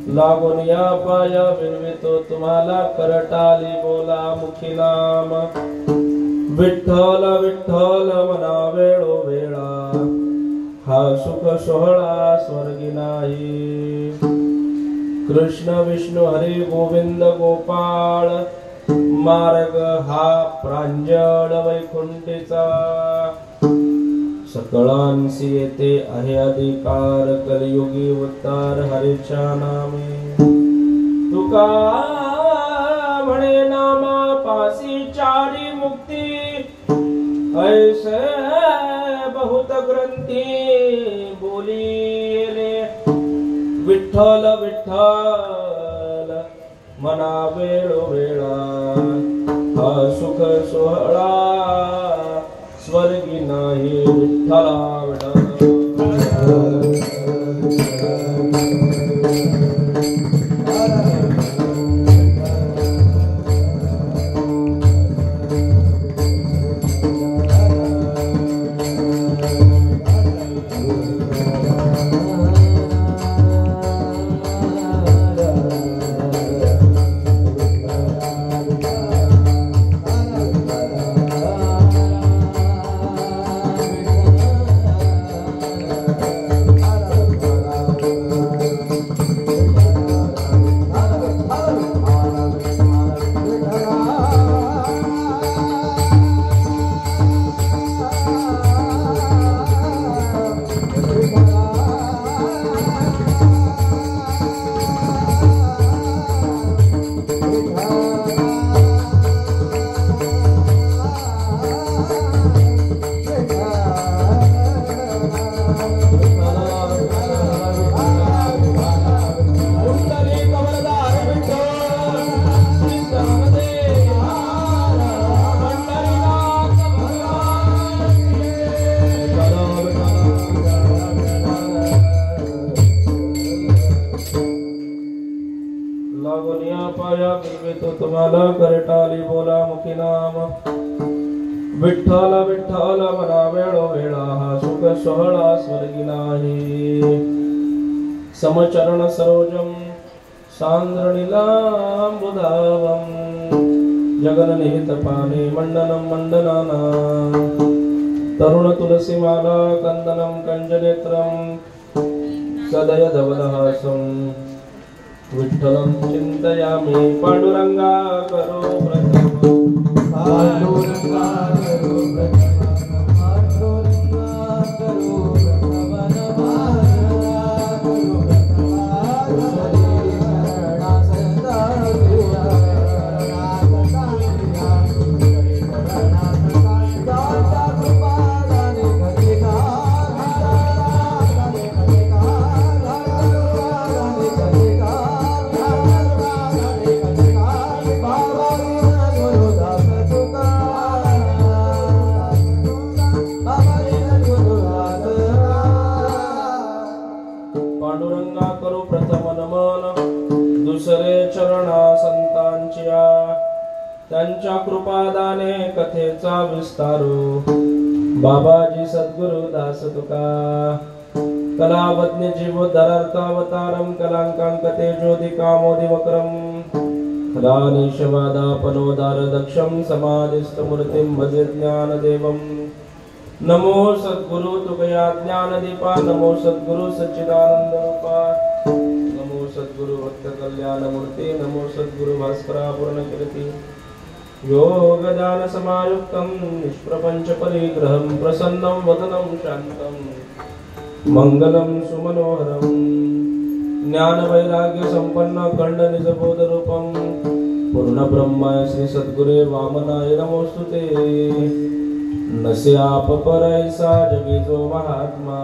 लागून या पाया विनवितो तुम्हाला करटाली बोला मुखी नाम विठ्ठल विठ्ठल मना वेळो वेळा हा सुख सोहळा स्वर्गी नाही कृष्ण विष्णू हरी गोविंद गोपाळ मार्ग हा प्रांजळ वैकुंठीचा सकळांसी येते आहे अधिकार कलियुगी उद्धार हरीच्या नामे तुका म्हणे नामा पासी चारी मुक्ती ऐसे बहुत ग्रंथी बोलिले विठ्ठल विठ्ठल मना वेळो वेळा हा सुख सोहळा स्वर्गी नाही विठ्ठला तुम्हाला करटाली बोला मुखी नाम विठ्ठल विठ्ठल मना वेळो वेळा हा सुख सोहळा स्वर्गी नाही समचरण सरोजम सांद्रनिलांबुधावम जगन निहित पाने मंडनम मंडनाना तरुण तुलसी माला कंदनम कंजनेत्रम सदय धवलहासम विठ्ठलं चिंतयामि पांडुरंगा करो प्रथम पांडुरंगा करो प्रथम पांडुरंगा करो पांडुरंगा करू प्रथम नमन दुसरे चरणा संतांच्या त्यांच्या कृपादाने कथेचा विस्तारू बाबाजी सद्गुरु दास तुका कलावज्ञ जीवोद्धरार्थावतारम कलांकांकते ज्योतिकामोदि वक्रम रानीशवादापनोदार दक्षम समाधिस्थ मूर्तिं भजे ज्ञानदेवम नमो सद्गुरु तुकया ज्ञानदीपा नमो सद्गुरु सच्चिदानंद रूपा नमो सद्गुरु भक्त कल्याण मूर्ति नमो सद्गुरु भास्करा पूर्ण कीर्ति योगदान समायुक्तं निष्प्रपंच परिग्रहं प्रसन्नं वदनं शान्तं मंगलं सुमनोहरं ज्ञान वैराग्य संपन्न खंड निज बोध रूपं पूर्ण ब्रह्म श्री सद्गुरे वामनाय नमोस्तुते नसे आप परैसा जगी जो महात्मा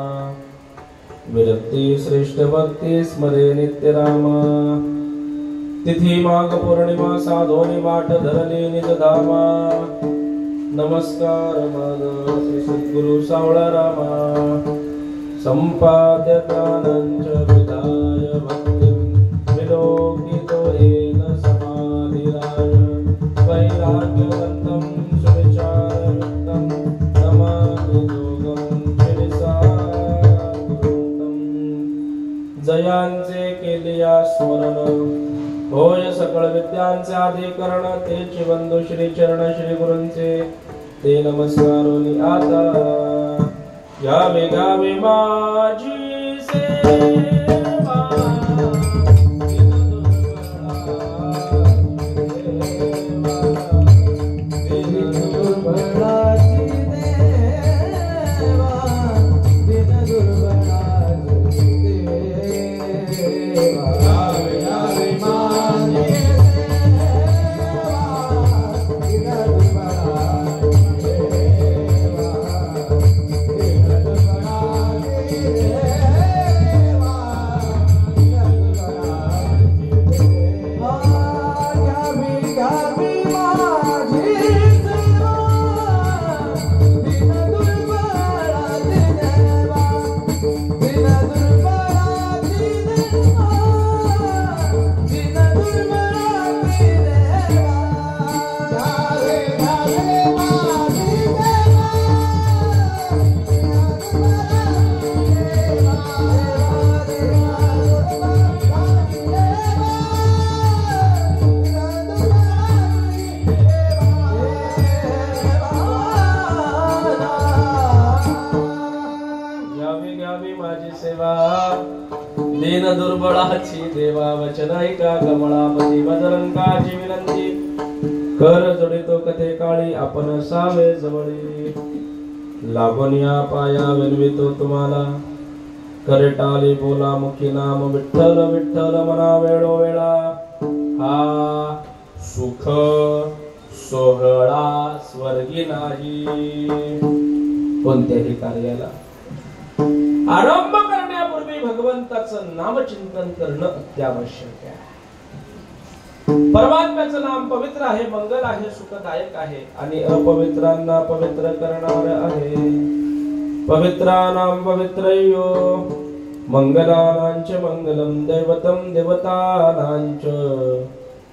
विरक्ती श्रेष्ठ भक्ती स्मरे नित्य रामा तिथी माघ पौर्णिमा साधोनी वाट धरली निज धामा नमस्कार माग श्री सद्गुरु सावळा रामा संपाद्य प्राणंच विदाय भक्तिं विलोकितो येन समाधिराय वैराग्यवन्तं सुविचारयुक्तं नमामि योगं चिरसागुरुं जयांचे केलिया स्मरण देवांचे अधिकरण तेचे बंधू श्री चरण श्री गुरूंचे ते नमस्कारोनी आता यावे गावे माझी सेवा दीन दुर्बळाची देवा वचन ऐका कमळापती बजरंगाची विनंती कर जोडितो कथे काळी आपण सावे जवळी लागून या पाया विनवितो तुम्हाला करेटाली बोला मुखी नाम विठ्ठल विठ्ठल मना वेळोवेळा हा सुख सोहळा स्वर्गी नाही कोणत्याही कार्याला आरंभ करण्यापूर्वी भगवंताचं नामचिंतन करणं अत्यावश्यक आहे. परमात्म्याचं नाम पवित्र आहे, मंगल आहे, सुखदायक आहे आणि अपवित्रांना पवित्र करणार आहे. पवित्राणां पवित्रयो मंगलानांच मंगलम दैवतम देवतानांच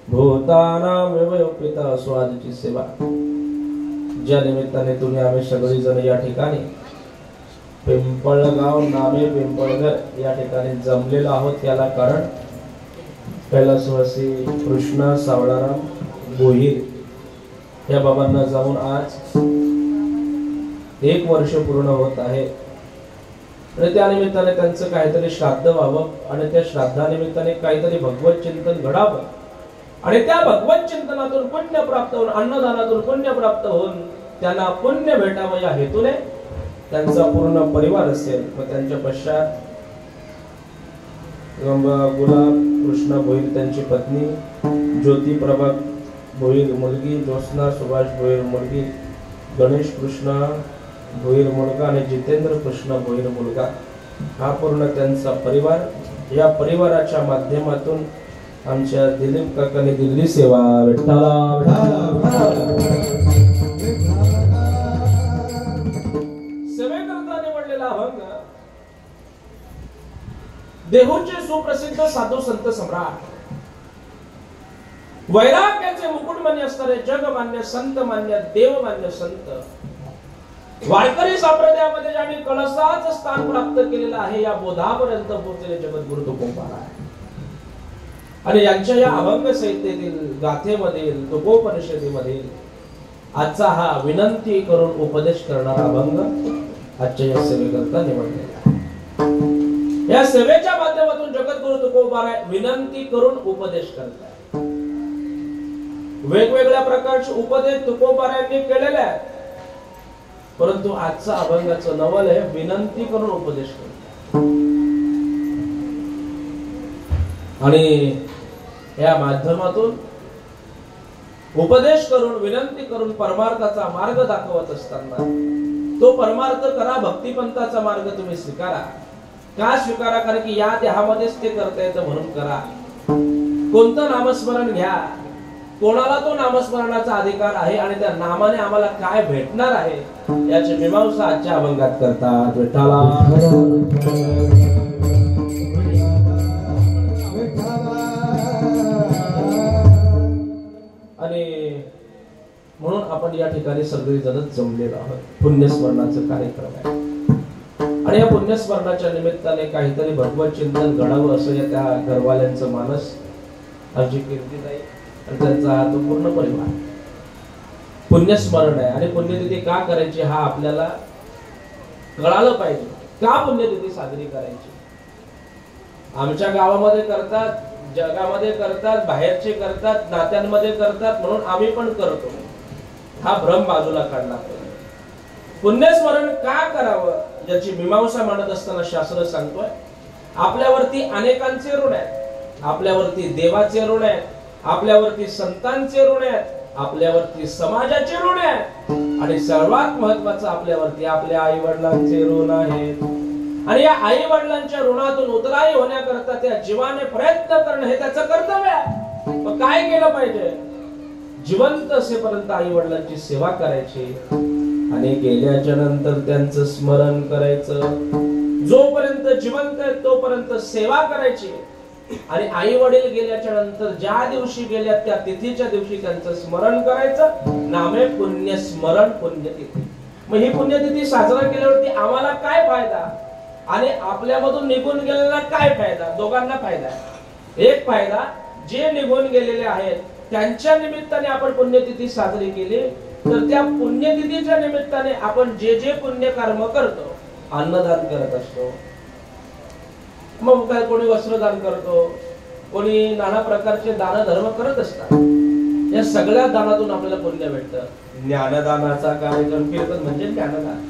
भूतानां विवयोपिता स्वादची सेवा. ज्या निमित्ताने तुम्ही आम्ही सगळी जण या ठिकाणी पिंपळगाव नामे पिंपळघर या ठिकाणी जमलेलो आहोत याला कारण कैलासवासी कृष्णा सावळाराम गोहिर या बाबांना जाऊन आज 1 वर्ष पूर्ण होत आहे आणि त्या निमित्ताने त्यांचं काहीतरी श्राद्ध व्हावं आणि त्या श्राद्धानिमित्ताने काहीतरी भगवत चिंतन घडावं आणि त्या भगवत चिंतनातून पुण्य प्राप्त होऊन अन्नदानातून पुण्य प्राप्त होऊन त्यांना पुण्य भेटावं या हेतूने त्यांचा पूर्ण परिवार असेल व त्यांच्या पश्चात गुलाब कृष्ण भोईर त्यांची पत्नी ज्योती प्रभा भोईर मुलगी ज्योत्स्ना सुभाष भोईर मुलगी गणेश कृष्ण भोईर मुलगा आणि जितेंद्र कृष्ण भोईर मुलगा हा पूर्ण त्यांचा परिवार. या परिवाराच्या माध्यमातून आमच्या दिलीप काकांनी दिल्ली सेवा विठ्ठला सेवेकरता निवडलेला अभंग देहूचे सुप्रसिद्ध साधू संत सम्राट वैराग्याचे मुकुटमान्य असणारे जगमान्य संत मान्य देवमान्य संत वारकरी संप्रदायामध्ये ज्यांनी कळसाचं स्थान प्राप्त केलेलं आहे या बोधापर्यंत पोहोचलेले जगद्गुरु तुकोबा आणि यांच्या या अभंग संहितेतील गाथेमधील तुकोपनिषदेमधील आजचा हा विनंती करून उपदेश करणारा अभंग आजच्या या सेवेकरता निवडलेला आहे. या सेवेच्या माध्यमातून जगद्गुरु तुकोबा विनंती करून उपदेश करतात. वेगवेगळ्या प्रकारचे उपदेश तुकोबारायांनी केलेले आहेत परंतु आजचा अभंगाचं नवल आहे विनंती करून उपदेश करतात आणि या माध्यमातून उपदेश करून विनंती करून परमार्थाचा मार्ग दाखवत असताना तो परमार्थ करा भक्तिपंथाचा मार्ग तुम्ही स्वीकारा. का स्वीकारा? कारण की या देहामध्येच ते करता येतं म्हणून करा. कोणतं नामस्मरण घ्या, कोणाला तो नामस्मरणाचा अधिकार आहे आणि त्या नामाने आम्हाला काय भेटणार आहे याची मीमांसा आजच्या अभंगात करतात. विठ्ठला आणि म्हणून आपण या ठिकाणी सगळी जण जमलेलो आहोत. पुण्यस्मरणाचा कार्यक्रम आहे आणि या पुण्यस्मरणाच्या निमित्ताने काहीतरी भगवत चिंतन घडावं असं या त्या घरवाल्यांचं मानस. आमची कीर्तीताई आणि त्यांचा हा तो पूर्ण परिवार पुण्यस्मरण आहे. आणि पुण्यतिथी का करायची हा आपल्याला कळालं पाहिजे. का पुण्यतिथी साजरी करायची? आमच्या गावामध्ये करतात, जगामध्ये करतात, बाहेरचे करतात, नात्यांमध्ये करतात म्हणून आम्ही पण करतो, हा भ्रम बाजूला काढला पाहिजे. पुण्यस्मरण का करावं याची मीमांसा मांडत असताना शास्त्र सांगतोय, आपल्यावरती अनेकांचे ऋण आहेत, आपल्यावरती देवाचे ऋण आहेत, आपल्यावरती संतांचे ऋण आहेत, आपल्यावरती समाजाचे ऋण आहेत, आणि सर्वात महत्वाचं आपल्यावरती आपल्या आई वडिलांचे ऋण आहेत. आणि या आई वडिलांच्या ऋणातून उतराई होण्याकरता त्या जीवाने प्रयत्न करणं हे त्याचं कर्तव्य आहे. मग काय केलं पाहिजे? जिवंत असेपर्यंत आई वडिलांची सेवा करायची आणि गेल्याच्या नंतर त्यांचं स्मरण करायचं. जोपर्यंत जिवंत आहे तोपर्यंत सेवा करायची. आणि आई वडील गेल्याच्या नंतर ज्या दिवशी गेल्या त्या तिथीच्या दिवशी त्यांचं स्मरण करायचं. नामे पुण्यस्मरण पुण्यतिथी. मग ही पुण्यतिथी साजरा केल्यावरती आम्हाला काय फायदा आणि आपल्यामधून निघून गेलेला काय फायदा? दोघांना फायदा आहे. एक फायदा, जे निघून गेलेले आहेत त्यांच्या निमित्ताने आपण पुण्यतिथी साजरी केली तर त्या पुण्यतिथीच्या निमित्ताने आपण जे जे पुण्य कर्म करतो, अन्नदान करत असतो, मग काय कोणी वस्त्रदान करतो, कोणी नाना प्रकारचे दान धर्म करत असतात. या सगळ्या दानातून आपल्याला पुण्य भेटतं. ज्ञानदानाचा कार्यक्रम कीर्तन म्हणजे ज्ञानदान.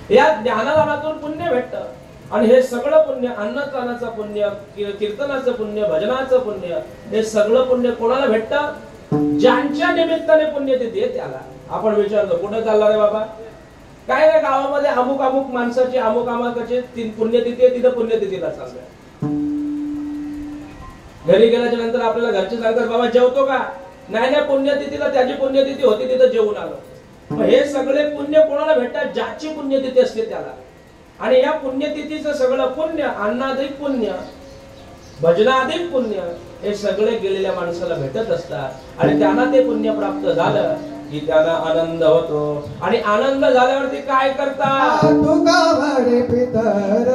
या ज्ञानदानातून पुण्य भेटतं. आणि हे सगळं पुण्य, अन्नदानाचं पुण्य, कीर्तनाचं पुण्य, भजनाचं पुण्य, हे सगळं पुण्य कोणाला भेटतं? ज्यांच्या निमित्ताने पुण्यतिथी आहे त्याला. आपण विचारतो कुठे चालला रे बाबा? काय नाही, गावामध्ये अमुक अमुक माणसाची अमुक अमुकाची पुण्यतिथी आहे, तिथं पुण्यतिथीला चाललोय. घरी गेल्याच्या नंतर आपल्याला घरचे सांगतात बाबा जेवतो का? नाही नाही, पुण्यतिथीला त्याची पुण्यतिथी होती तिथं जेवून आलो. हे सगळे पुण्य कोणाला भेटतात? ज्याची पुण्यतिथी असते त्याला. आणि या पुण्यतिथीचं सगळं पुण्य, अन्नाधिक पुण्य, भजनाधिक पुण्य, हे सगळे गेलेल्या माणसाला भेटत असतात. आणि त्यांना ते पुण्य प्राप्त झालं की त्यांना आनंद होतो. आणि आनंद झाल्यावरती काय करतात? तुका वाडे पितर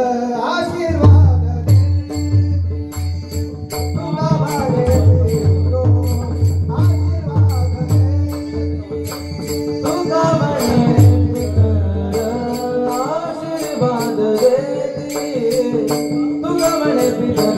आशीर्वाद दे, तुका वाडे पितरो आशीर्वाद दे, तुका वाडे पितर आशीर्वाद दे, तुका वाडे पितर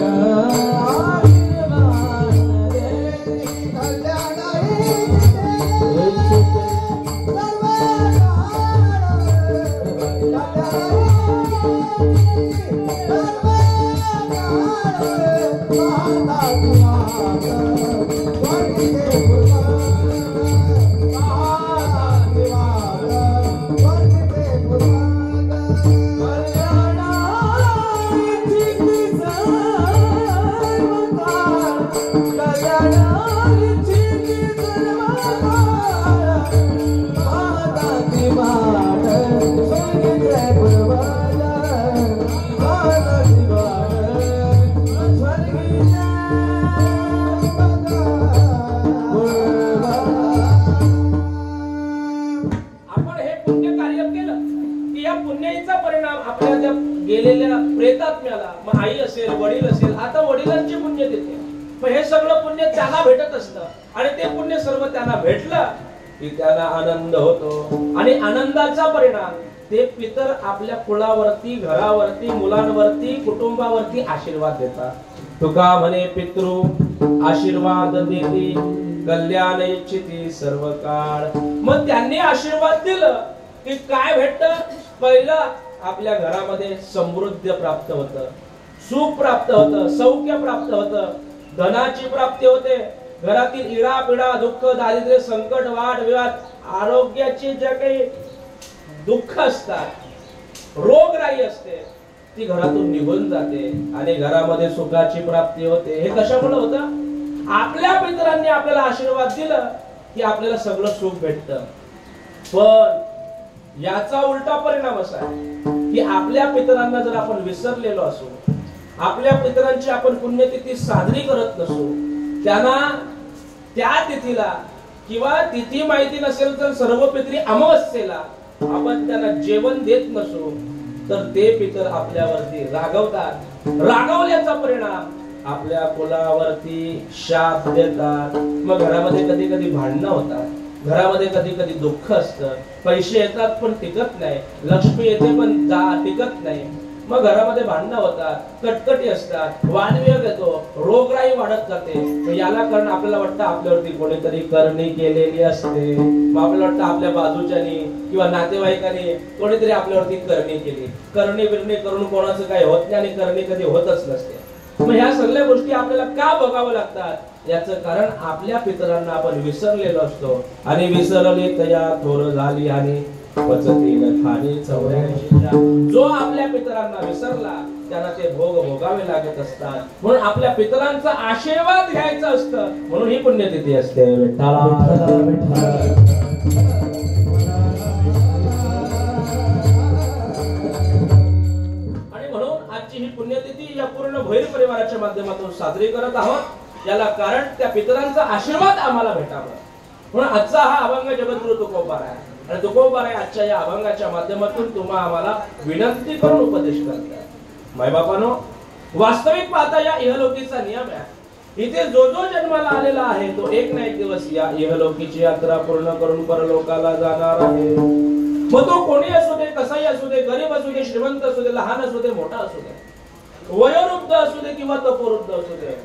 गेलेल्या प्रेतात्म्याला, मग आई असेल, वडील असेल, आता वडिलांची पुण्यतिथी, मग हे सगळं पुण्य त्यांना भेटत असतं. आणि ते पुण्य सर्व त्यांना भेटलं की त्यांना आनंद होतो. आणि आनंदाचा परिणाम ते पितर आपल्या कुळावरती, घरावरती, मुलांवरती, कुटुंबावरती आशीर्वाद देतात. तुका म्हणे पितृ आशीर्वाद देती, कल्याण इच्छिती सर्व काळ. मग त्यांनी आशीर्वाद दिलं की काय भेटतं? पहिलं आपल्या घरामध्ये समृद्धी प्राप्त होतं, सुख प्राप्त होतं, सौख्य प्राप्त होतं, धनाची प्राप्ती होते. घरातील इडा पिडा, दुःख, दारिद्र्य, संकट, वाद विवाद, आरोग्याची जे काही दुःख असतात, रोगराई असते, ती घरातून निघून जाते आणि घरामध्ये सुखाची प्राप्ती होते. हे कशामुळे होतं? आपल्या पितरांनी आपल्याला आशीर्वाद दिलं की आपल्याला सगळं सुख भेटतं. पण याचा उलटा परिणाम असा आहे की आपल्या पितरांना जर आपण विसरलेलो असू, आपल्या पितरांची आपण पुण्यतिथी साजरी करत नसू, त्यांना त्या तिथीला किंवा तिथी माहिती नसेल तर सर्व पितरी अमावस्येला आपण त्यांना जेवण देत नसू, तर ते पितर आपल्यावरती रागवतात. रागवल्याचा परिणाम आपल्या कुलावरती शाप देतात, मग घरामध्ये कधी कधी भांडणं होतात, घरामध्ये कधी कधी दुःख असतं, पैसे येतात पण टिकत नाही, लक्ष्मी येते पण टिकत नाही, मग घरामध्ये भांडणं होतात, कटकटी असतात, वादविवाद येतो, रोगराई वाढत जाते. याला कारण आपल्याला वाटतं आपल्यावरती कोणीतरी करणी केलेली असते, मग आपल्याला वाटतं आपल्या बाजूच्यानी किंवा नातेवाईकांनी कोणीतरी आपल्यावरती करणी केली. करणी बिरणी करून कोणाचं काही होत नाही आणि करणी कधी होतच नसते. मग ह्या सगळ्या गोष्टी आपल्याला का बघावं लागतात? याचं कारण आपल्या पितरांना आपण विसरलेलो असतो, आणि विसरले तया थोर झाली आणि पचतील खाली 84. जो आपल्या पितरांना विसरला त्याला ते भोग भोगावे लागत असतात. म्हणून आपल्या पितरांचा आशीर्वाद घ्यायचा असतं, म्हणून ही पुण्यतिथी असते. आणि म्हणून आजची ही पुण्यतिथी या पूर्ण भैर परिवाराच्या माध्यमातून साजरी करत आहोत. याला कारण त्या पितरांचा आशीर्वाद आम्हाला भेटावा, म्हणून आजचा हा अभंग जगद्गुरु तुकोबार आहे. आणि तुकोबार आजच्या या अभंगाच्या माध्यमातून तुम्हा आम्हाला विनंती करून उपदेश करतात. मायबापानो, वास्तविक पाहता या इहलोकीचा नियम आहे, इथे जो जो जन्माला आलेला आहे तो एक ना एक दिवस या इहलोकीची यात्रा पूर्ण करून परलोकाला जाणार आहे. मग तो कोणी असू दे, कसाही असू दे, गरीब असू दे, श्रीमंत असू दे, लहान असू दे, मोठा असू दे, वयोवृद्ध असू दे किंवा तपोवृद्ध असू दे,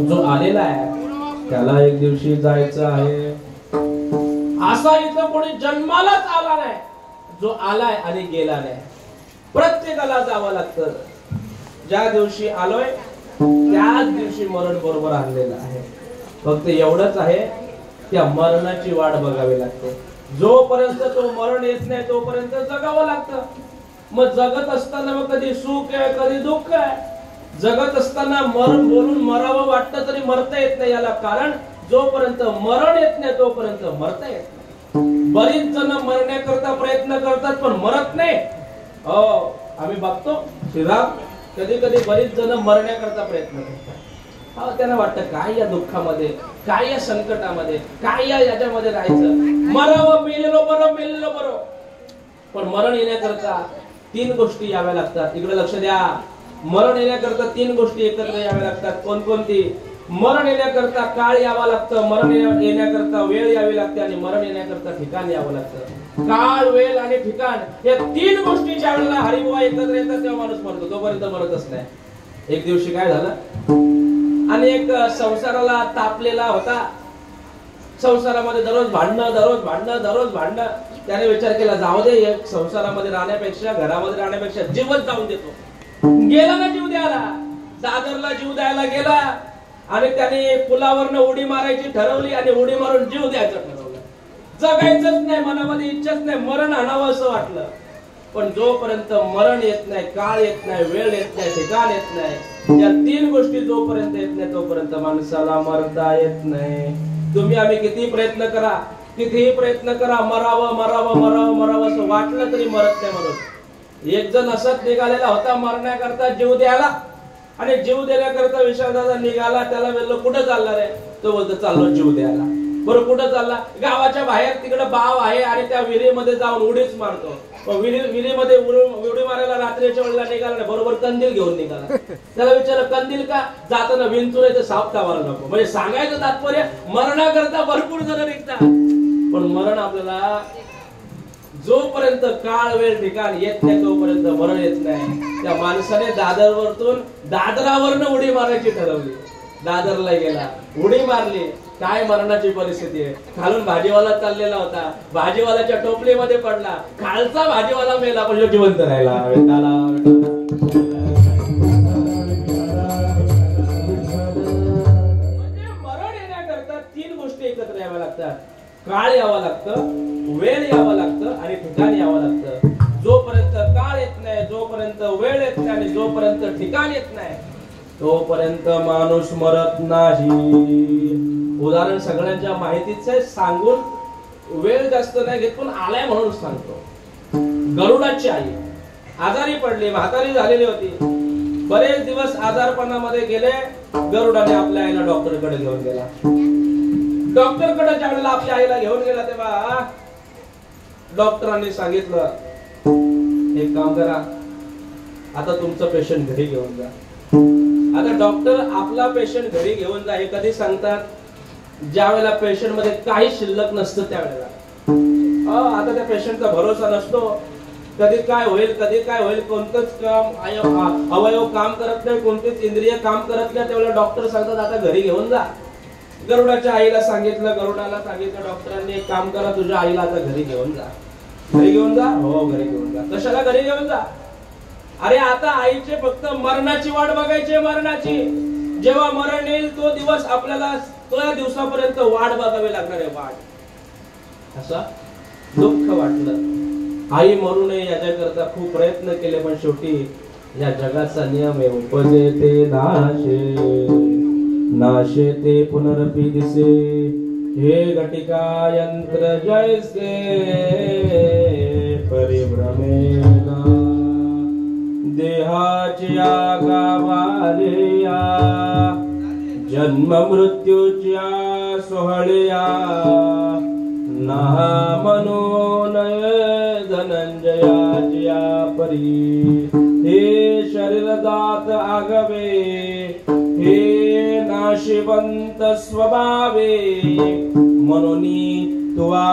जो आलेला आहे त्याला एक दिवशी जायचं आहे. असा इथं कोणी जन्मालाच आला नाही जो आलाय आणि गेला नाही. प्रत्येकाला जावं लागतं. ज्या दिवशी आलोय त्याच दिवशी मरण बरोबर आणलेलं आहे. फक्त एवढंच आहे, त्या मरणाची वाट बघावी लागते. जोपर्यंत तो मरण येत नाही तोपर्यंत जगावं लागतं. मग जगत असताना मग कधी सुख आहे कधी दुःख आहे. जगत असताना मरण बोलून मरावं वाटतं तरी मरता येत नाही. याला कारण जोपर्यंत मरण येत नाही तोपर्यंत मरता येत नाही. बरीच जण मरण्याकरता प्रयत्न करतात पण मरत नाही. हो, आम्ही बघतो श्रीराम कधी कधी बरीच जण मरण्याकरता प्रयत्न करतात. त्यांना वाटतं काय या दुःखामध्ये, काय या संकटामध्ये, काय या याच्यामध्ये राहायचं, मरावं, मेलेलो बरं, मेलेलो बरं. पण मरण येण्याकरता 3 गोष्टी याव्या लागतात. इकडे लक्ष द्या. मरण येण्याकरता 3 गोष्टी एकत्र याव्या लागतात. कोणकोणती? मरण येण्याकरता काळ यावा लागतं, मरण येण्याकरता वेळ यावी लागते, आणि मरण येण्याकरता ठिकाण यावं लागतं. काळ, वेळ आणि ठिकाण या 3 गोष्टी ज्या वेळेला हरिबुवा एकत्र येतात तेव्हा माणूस मरतो, तोपर्यंत मरतच नाही. एक दिवशी काय झालं, आणि एक संसाराला तापलेला होता. संसारामध्ये दररोज भांडणं, दररोज भांडणं, दररोज भांडणं. त्याने विचार केला जाऊ दे, एक संसारामध्ये राहण्यापेक्षा घरामध्ये राहण्यापेक्षा जीवच जाऊन देतो. गेला ना जीव द्यायला, दादरला जीव द्यायला गेला, आणि त्याने पुलावरनं उडी मारायची ठरवली आणि उडी मारून जीव द्यायचं ठरवलं. जगायचंच नाही, मनामध्ये इच्छाच नाही, मरण आणावं असं वाटलं. पण जोपर्यंत मरण येत नाही, काळ येत नाही, वेळ येत नाही, ठिकाण येत नाही, या 3 गोष्टी जोपर्यंत येत नाही तोपर्यंत माणसाला मरता येत नाही. तुम्ही आम्ही किती प्रयत्न करा, कितीही प्रयत्न करा, मरावं मरावं मरावं मरावं असं वाटलं तरी मरत नाही म्हणून. एक जण असंच निघालेला होता मरण्याकरता, जीव द्यायला, आणि जीव देण्याकरता विशारदादा निघाला. त्याला वेळेला कुठं चालला रे? तो बोलतो चाललो जीव द्यायला. बरं कुठं चालला? गावाच्या बाहेर तिकडे बाव आहे आणि त्या विहिरीमध्ये जाऊन उडीच मारतो. विहिरीमध्ये उडी मारायला रात्रीच्या वेळेला निघाला नाही, बरोबर कंदील घेऊन निघाला. त्याला विचारलं कंदील का? जाताना विंचुरायचं साप टावायला नको. म्हणजे सांगायचं तात्पर्य मरणाकरता भरपूर जण निघतात, पण मरण आपल्याला जोपर्यंत काळ वेळ ठिकाण येत नाही तोपर्यंत मरण येत नाही. त्या माणसाने दादरावरनं उडी मारायची ठरवली. दादरला गेला, उडी मारली. काय मरणाची परिस्थिती आहे. खालून भाजीवाला चाललेला होता, भाजीवाल्याच्या टोपलीमध्ये पडला. खालचा भाजीवाला मेला पण जिवंत राहिला. म्हणजे मरण येण्याकरता 3 गोष्टी एकत्र याव्या लागतात. काळ यावं लागतं, वेळ यावं लागतं, आणि ठिकाण यावं लागतं. जोपर्यंत काळ येत नाही, जोपर्यंत वेळ येत नाही, आणि जोपर्यंत ठिकाण येत नाही तोपर्यंत माणूस मरत नाही. उदाहरण सगळ्यांच्या माहितीच आहे, सांगून वेळ जास्त नाही घेत, पण आलाय म्हणून सांगतो. गरुडाची आई आजारी पडली, म्हातारी झालेली होती. बरेच दिवस आजारपणामध्ये गेले. गरुडाने आपल्या आईला डॉक्टरकडे घेऊन गेला. डॉक्टरकडे ज्या वेळेला आपल्या आईला घेऊन गेला तेव्हा डॉक्टरांनी सांगितलं, एक काम करा, आता तुमचं पेशंट घरी घेऊन जा. आता डॉक्टर आपला पेशंट घरी घेऊन जा हे कधी सांगतात? ज्या वेळेला पेशंट मध्ये काही शिल्लक नसतं त्यावेळेला. आता त्या पेशंटचा भरोसा नसतो, कधी काय होईल, कोणतंच काम अवयव काम करत नाही, कोणतेच इंद्रिय काम करत नाही, त्यावेळेला डॉक्टर सांगतात आता घरी घेऊन जा. गरुडाच्या आईला सांगितलं, गरुडाला सांगितलं डॉक्टरांनी, एक काम करा, तुझ्या आईला आता घरी घेऊन जा. घरी घेऊन जा? हो घरी घेऊन जा. कशाला घरी घेऊन जा? अरे आता आईचे फक्त मरणाची वाट बघायची, मरणाची. जेव्हा मरण येईल तो दिवस आपल्याला, त्या दिवसापर्यंत वाट बघावी लागणार आहे, वाट. असं दुःख वाटलं. आई मरू नये याच्याकरता खूप प्रयत्न केले, पण शेवटी या जगाचा नियम आहे, उपजे ते नाशे, नाशे ते पुनरपि दिसे. हे घटिका यंत्र जैसे परिभ्रमेना, देहाच्या गावालेया, जन्म मृत्यूच्या सोहळ्या, नहा मनोनय धनंजयाच्या परी. हे शरीरदात आगवे, हे नाशिवंत स्वभावे, मनोनी तुवा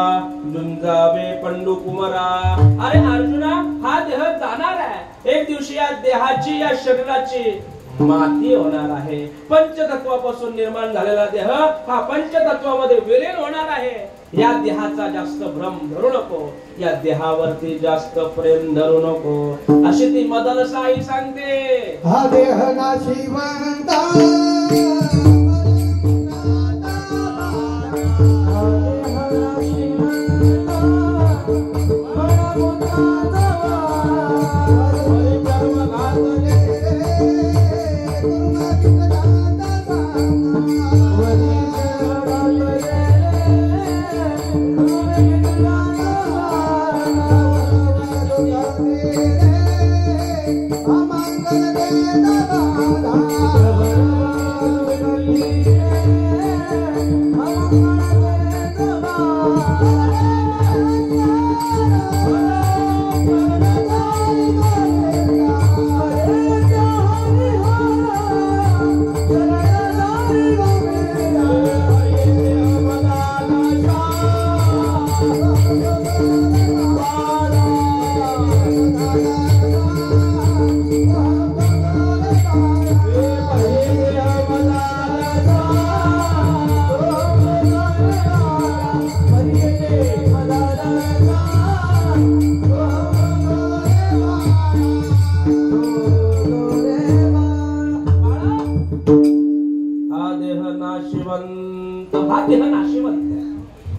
झुंजावे पंडू कुमारा. अरे अर्जुना, हा देह जाणार आहे. एक दिवशी या देहाची, या शरीराची माती होणार आहे. पंचतत्वापासून निर्माण झालेला देह हा पंचतत्वामध्ये विलीन होणार आहे. या देहाचा जास्त भ्रम धरू नको, या देहावरती जास्त प्रेम धरू नको, अशी ती मदन साई सांगते. हा देह नाशिवंता,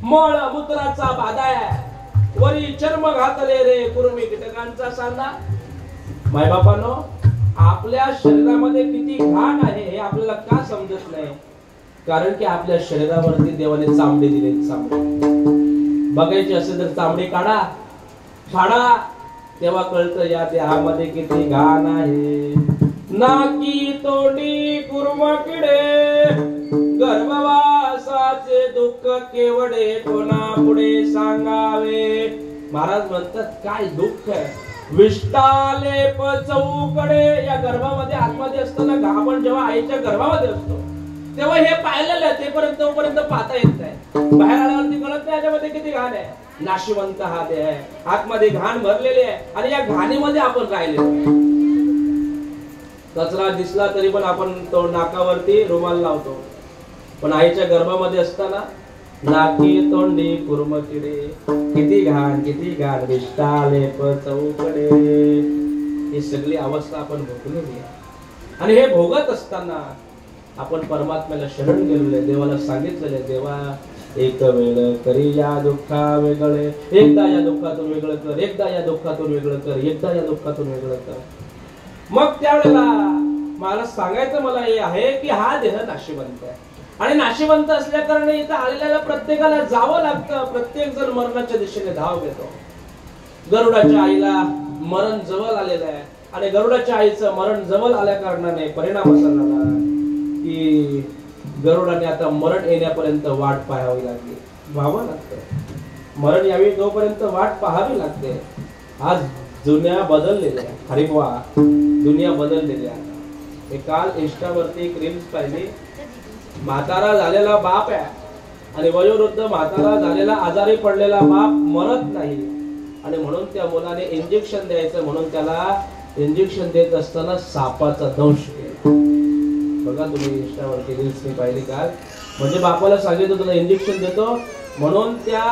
मळ मूत्राचा बाधा, वरी चर्म घातले रे कुर्मी कीटकांचा सांदा. मायबापांनो, आपल्या शरीरामध्ये किती घाण आहे हे आपल्याला का समजत नाही? कारण की आपल्या शरीरावरती देवाने चामडे दिले. चामडे बघायची असेल तर चामडे काढा, फाडा, तेव्हा कळतं या देहामध्ये किती घाण आहे. नाकी तोंडी कुर्म किडे, गर्भवासाचे दुःख केवढे कोणा पुढे सांगावे. महाराज म्हणतात काय दुःख आहे. विष्टालेप चौकडे, या गर्भामध्ये आतमध्ये असताना आपण जेव्हा आईच्या गर्भामध्ये असतो तेव्हा हे पाहिलेलं आहे, तेपर्यंत पाहता येत नाही. बाहेर आल्यावरती कळत नाही याच्यामध्ये किती घाण आहे. नाशिवंत हा देह आहे, आतमध्ये घाण भरलेली आहे आणि या घाणीमध्ये आपण राहिलेलो आहे. कचरा दिसला तरी पण आपण तो नाकावरती रुमाल लावतो, पण आईच्या गर्भामध्ये असताना नाकी तोंडी कुर्म किडे, किती घाण, किती घाण. विष्टालेप चौकडे, ही सगळी अवस्था आपण भोगलेली आहे. आणि हे भोगत असताना आपण परमात्म्याला शरण गेलेले, देवाला सांगितलेले, देवा एक वेळ करी या दुःखा वेगळे, एकदा या दुःखातून वेगळं कर, एकदा या दुःखातून वेगळं कर, एकदा या दुःखातून वेगळं कर. मग त्यावेळेला मला सांगायचं मला हे आहे की हा देह नाशिवंत आहे आणि नाशिवंत असल्या कारणे इथं आलेल्याला प्रत्येकाला जावं लागतं. प्रत्येक जण मरणाच्या दिशेने धाव घेतो. गरुडाच्या आईला मरण जवळ आलेलं आहे आणि गरुडाच्या आईचं मरण जवळ आल्या कारणाने परिणाम असा झाला की गरुडाने आता मरण येण्यापर्यंत वाट पाहावी लागली. व्हावं लागतं, मरण यावी तोपर्यंत वाट पाहावी लागते. आज दुनिया बदललेली आहे. हरिवा, दुनिया बदललेली आहे. मी काल इंस्टावरती एक रील्स पाहिली. म्हातारा झालेला बाप आहे आणि वयोवृद्ध म्हातारा झालेला आजारी पडलेला बाप मरत नाही आणि म्हणून त्या मुलाने इंजेक्शन द्यायचं म्हणून त्याला इंजेक्शन देत असताना सापाचा दंश केला. बघा तुम्ही इंस्टावरती रील्स मी पाहिली काल. म्हणजे बापाला सांगितलं तुला इंजेक्शन देतो म्हणून त्या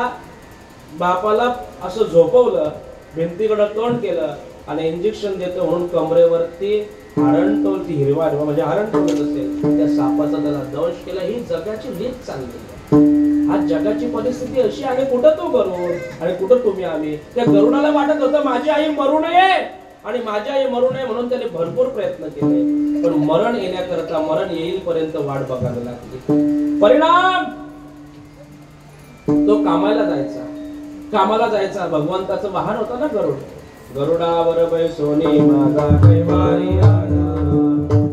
बापाला असं झोपवलं, भिंतीकडे तोंड केलं आणि इंजेक्शन देतो म्हणून कमरेवरती हरणटोल, ती हिरवा म्हणजे हरणटोल असेल त्या सापाचा त्याला दंश केला. ही जगाची रीत चालली आहे. आज जगाची परिस्थिती अशी आहे. कुठं तो गरुड आणि कुठं तुम्ही आम्ही. त्या गरुडाला वाटत होतं माझी आई मरू नये आणि माझी आई मरू नये म्हणून त्याने भरपूर प्रयत्न केले, पण मरण येण्याकरता मरण येईपर्यंत वाट बघावी लागली. परिणाम तो कामाला जायचा. भगवंताचं वाहन होतं ना गरुड. गरुडावर बैसोनी माझा कैवारी आला,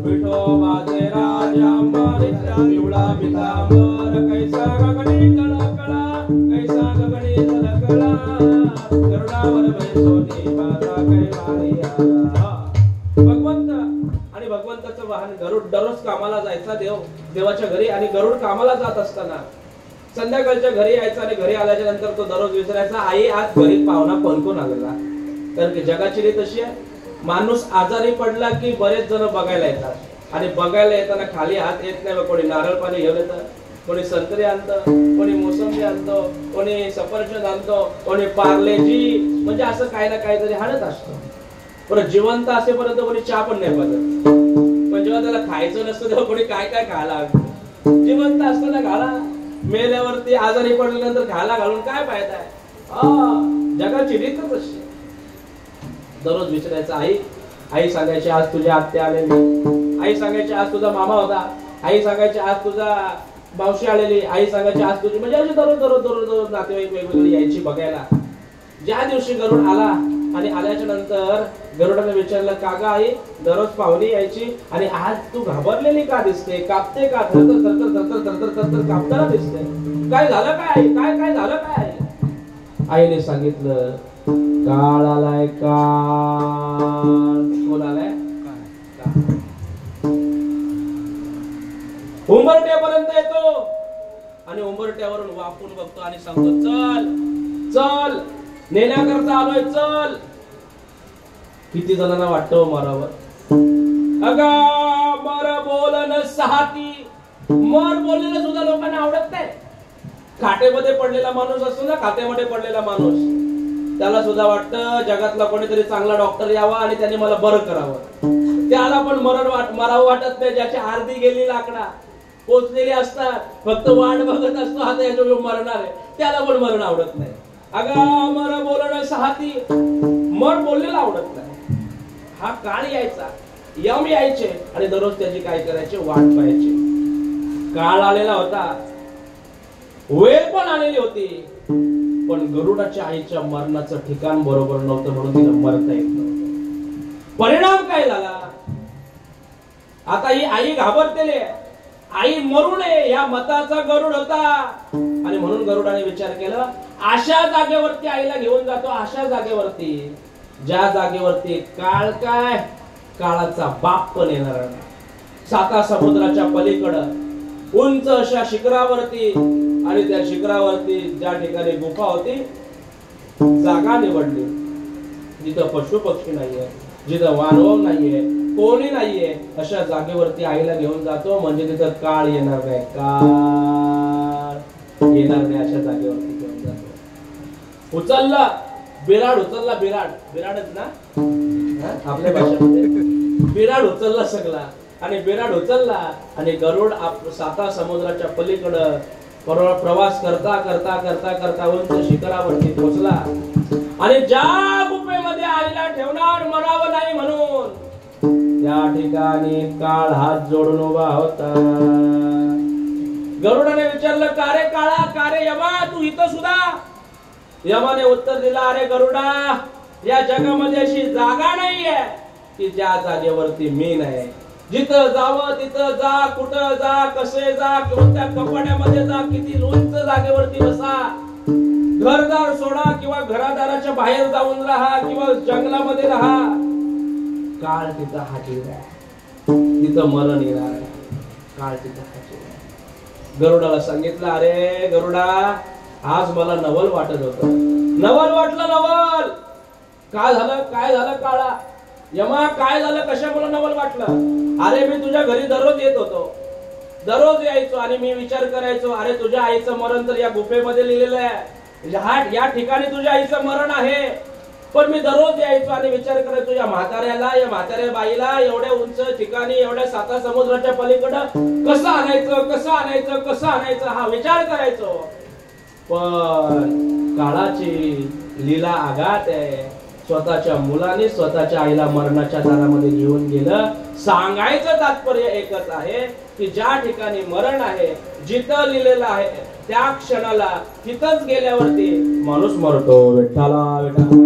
विठोबाचे राजा मारित्या पिवळा पितांबर, कैसा गगनी कळकळा, कैसा गगनी कळकळा, गरुडावर बैसोनी माझा कैवारी आला. भगवंत आणि भगवंताचं वाहन गरुड दररोज कामाला जायचा देवाच्या घरी. आणि गरुड कामाला जात असताना संध्याकाळच्या घरी यायचा आणि घरी आल्याच्या नंतर तो दररोज विचारायचा आई आज घरी पाहुणा कोण आलेला. कारण की जगाची रीत अशी आहे, माणूस आजारी पडला की बरेच जण बघायला येतात आणि बघायला येताना खाली हात येत नाही. कोणी नारळ पाणी घेऊन येतं, कोणी संत्री आणतं, कोणी मोसंबी आणतो, कोणी सफरचंद आणतो, कोणी पार्लेजी, म्हणजे असं काही ना काहीतरी हाणत असतं. पण जिवंत असेपर्यंत कोणी चहा पण नाही पाजत. पण जेव्हा त्याला खायचं नसतं तेव्हा कोणी काय काय खायला लागतं. जिवंत असताना घाला, मेल्यावरती आजारी पडल्यानंतर खायला घालून काय फायदा आहे. जगाची रीतच अशी. दररोज विचारायचं आई सांगायची आज तुझी आत्या आलेली, आई सांगायची आज तुझा मामा होता, आई सांगायची आज तुझा मावशी आलेली, आई सांगायची आज तुझी, म्हणजे अशी दररोज नातेवाईक वेगवेगळी यायची बघायला. ज्या दिवशी गरुड आला आणि आल्याच्या नंतर गरुडाने विचारलं का ग आई दररोज पाहुणी यायची आणि आज तू घाबरलेली का दिसते, कापते का, थरथर कापताना दिसते, काय झालं काय आई, काय झालं काय. आईने सांगितलं काळ आलाय, काळ. कोण आलाय? उंबरट्यापर्यंत येतो आणि उंबरट्यावरून वाकून बघतो आणि सांगतो चल नेण्याकरता आलोय, चल. किती जणांना वाटतं मरावर. अगा मर बोलन सहाती. मर बोललेलं सुद्धा लोकांना आवडत नाही. खाटेमध्ये पडलेला माणूस असतो ना, खात्यामध्ये पडलेला माणूस, त्याला सुद्धा वाटतं जगातला कोणीतरी चांगला डॉक्टर यावा आणि त्याने मला बरं करावं. त्याला पण मरावं वाटत नाही. ज्याची अर्धी गेली लाकडा पोचलेली असतात, फक्त वाट बघत असतो आता याच्यावर मरणार आहे, त्याला पण मरण आवडत नाही. अगा मर बोलणं सहाती. मर बोललेला आवडत नाही. हा काळ यायचा, यम यायचे आणि दररोज त्याची काय करायचे, वाट पाहायची. काळ आलेला होता, वेळ पण आलेली होती, पण गरुडाच्या आईच्या मरणाचं ठिकाण बरोबर नव्हतं म्हणून तिला मरता येत नव्हतं. परिणाम काय झाला, आता ही आई घाबरतेली. आई मरू नये या मताचा गरुड होता आणि म्हणून गरुडाने विचार केला अशा जागेवरती आईला घेऊन जातो, अशा जागेवरती ज्या जागेवरती काळ काय, काळाचा बाप पण येणार नाही. 7 समुद्राच्या पलीकडं उंच अशा शिखरावरती आणि त्या शिखरावरती ज्या ठिकाणी गुफा होती, जागा निवडली जिथं पशु पक्षी नाहीये, जिथं मानव नाहीये, कोणी नाहीये, अशा जागेवरती आईला घेऊन जातो. म्हणजे तिथं काळ येणार नाही, काळ येणार नाही, अशा जागेवरती घेऊन जातो. उचलला बिराड, उचलला बिराडच ना आपल्या भाषेमध्ये, बिराड उचलला सगळा आणि बिराड उचलला आणि गरुड 7 समुद्राच्या पलीकडं प्रवास करता करता करता करता उंच शिखरावरती पोहोचला आणि ज्या गुफेमध्ये आईला ठेवणार मरावं नाही म्हणून त्या ठिकाणी काळ हात जोडून उभा होता. गरुडाने विचारलं का रे काळा, का रे यमा, तू इथं सुद्धा. यमाने उत्तर दिला अरे गरुडा, या जगामध्ये अशी जागा नाहीये की ज्या जागेवरती मी नाही. जिथं जावं तिथं जा, कुठं जा, कसे जा, कोणत्या कपाड्यामध्ये जा, किती उंच जागेवरती बसा, घरदार सोडा किंवा घरादाराच्या बाहेर जाऊन राहा किंवा जंगलामध्ये राहा, काळ तिथं हाजीर आहे. तिथं मरण येणार आहे, काळ तिथं खाचेल आहे. गरुडाला सांगितलं, अरे गरुडा, आज मला नवल वाटत होतं. नवल वाटलं, नवल काय झालं? काय झालं काळा? यमा काय झालं? कशामुळे नवल वाटलं? अरे मी तुझ्या घरी दररोज येत होतो, दररोज यायचो आणि मी विचार करायचो, अरे तुझ्या आईचं मरण तर या गुफेमध्ये लिहिलेलं आहे, या ठिकाणी तुझ्या आईचं मरण आहे. पण मी दररोज यायचो आणि विचार करायचो, या म्हाताऱ्याला, या म्हाताऱ्या बाईला एवढ्या उंच ठिकाणी, एवढ्या 7 समुद्राच्या पलीकडं कसं आणायचं, कसं आणायचं, कसं आणायचं, हा विचार करायचो. पण काळाची लीला आघात आहे. स्वतःच्या मुलाने स्वतःच्या आईला मरणाच्या दारामध्ये घेऊन गेलं. सांगायचं तात्पर्य एकच आहे की ज्या ठिकाणी मरण आहे, जिथं लिहिलेलं आहे, त्या क्षणाला तिथंच गेल्यावरती माणूस मरतो. विठ्ठला विठ्ठला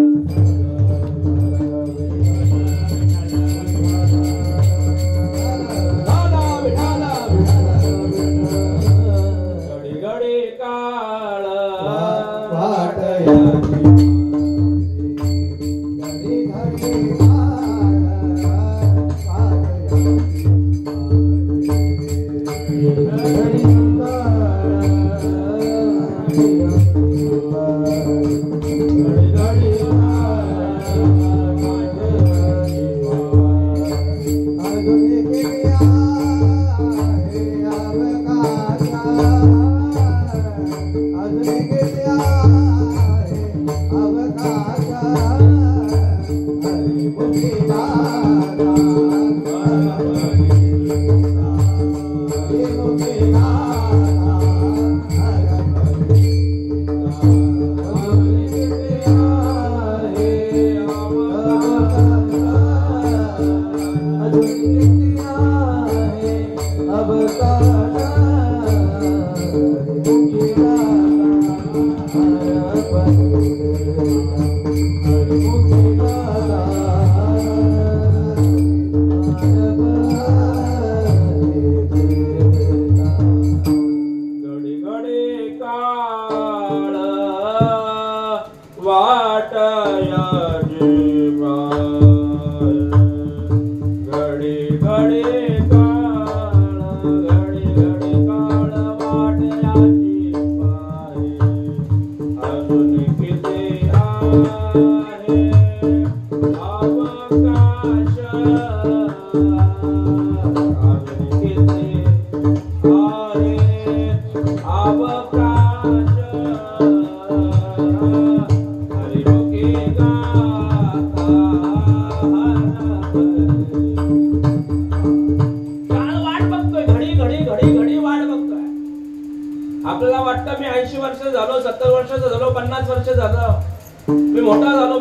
आपल्याला वाटतं मी 80 वर्ष झालो, 70 वर्ष झालो, 50 वर्ष झालं, मी मोठा झालो,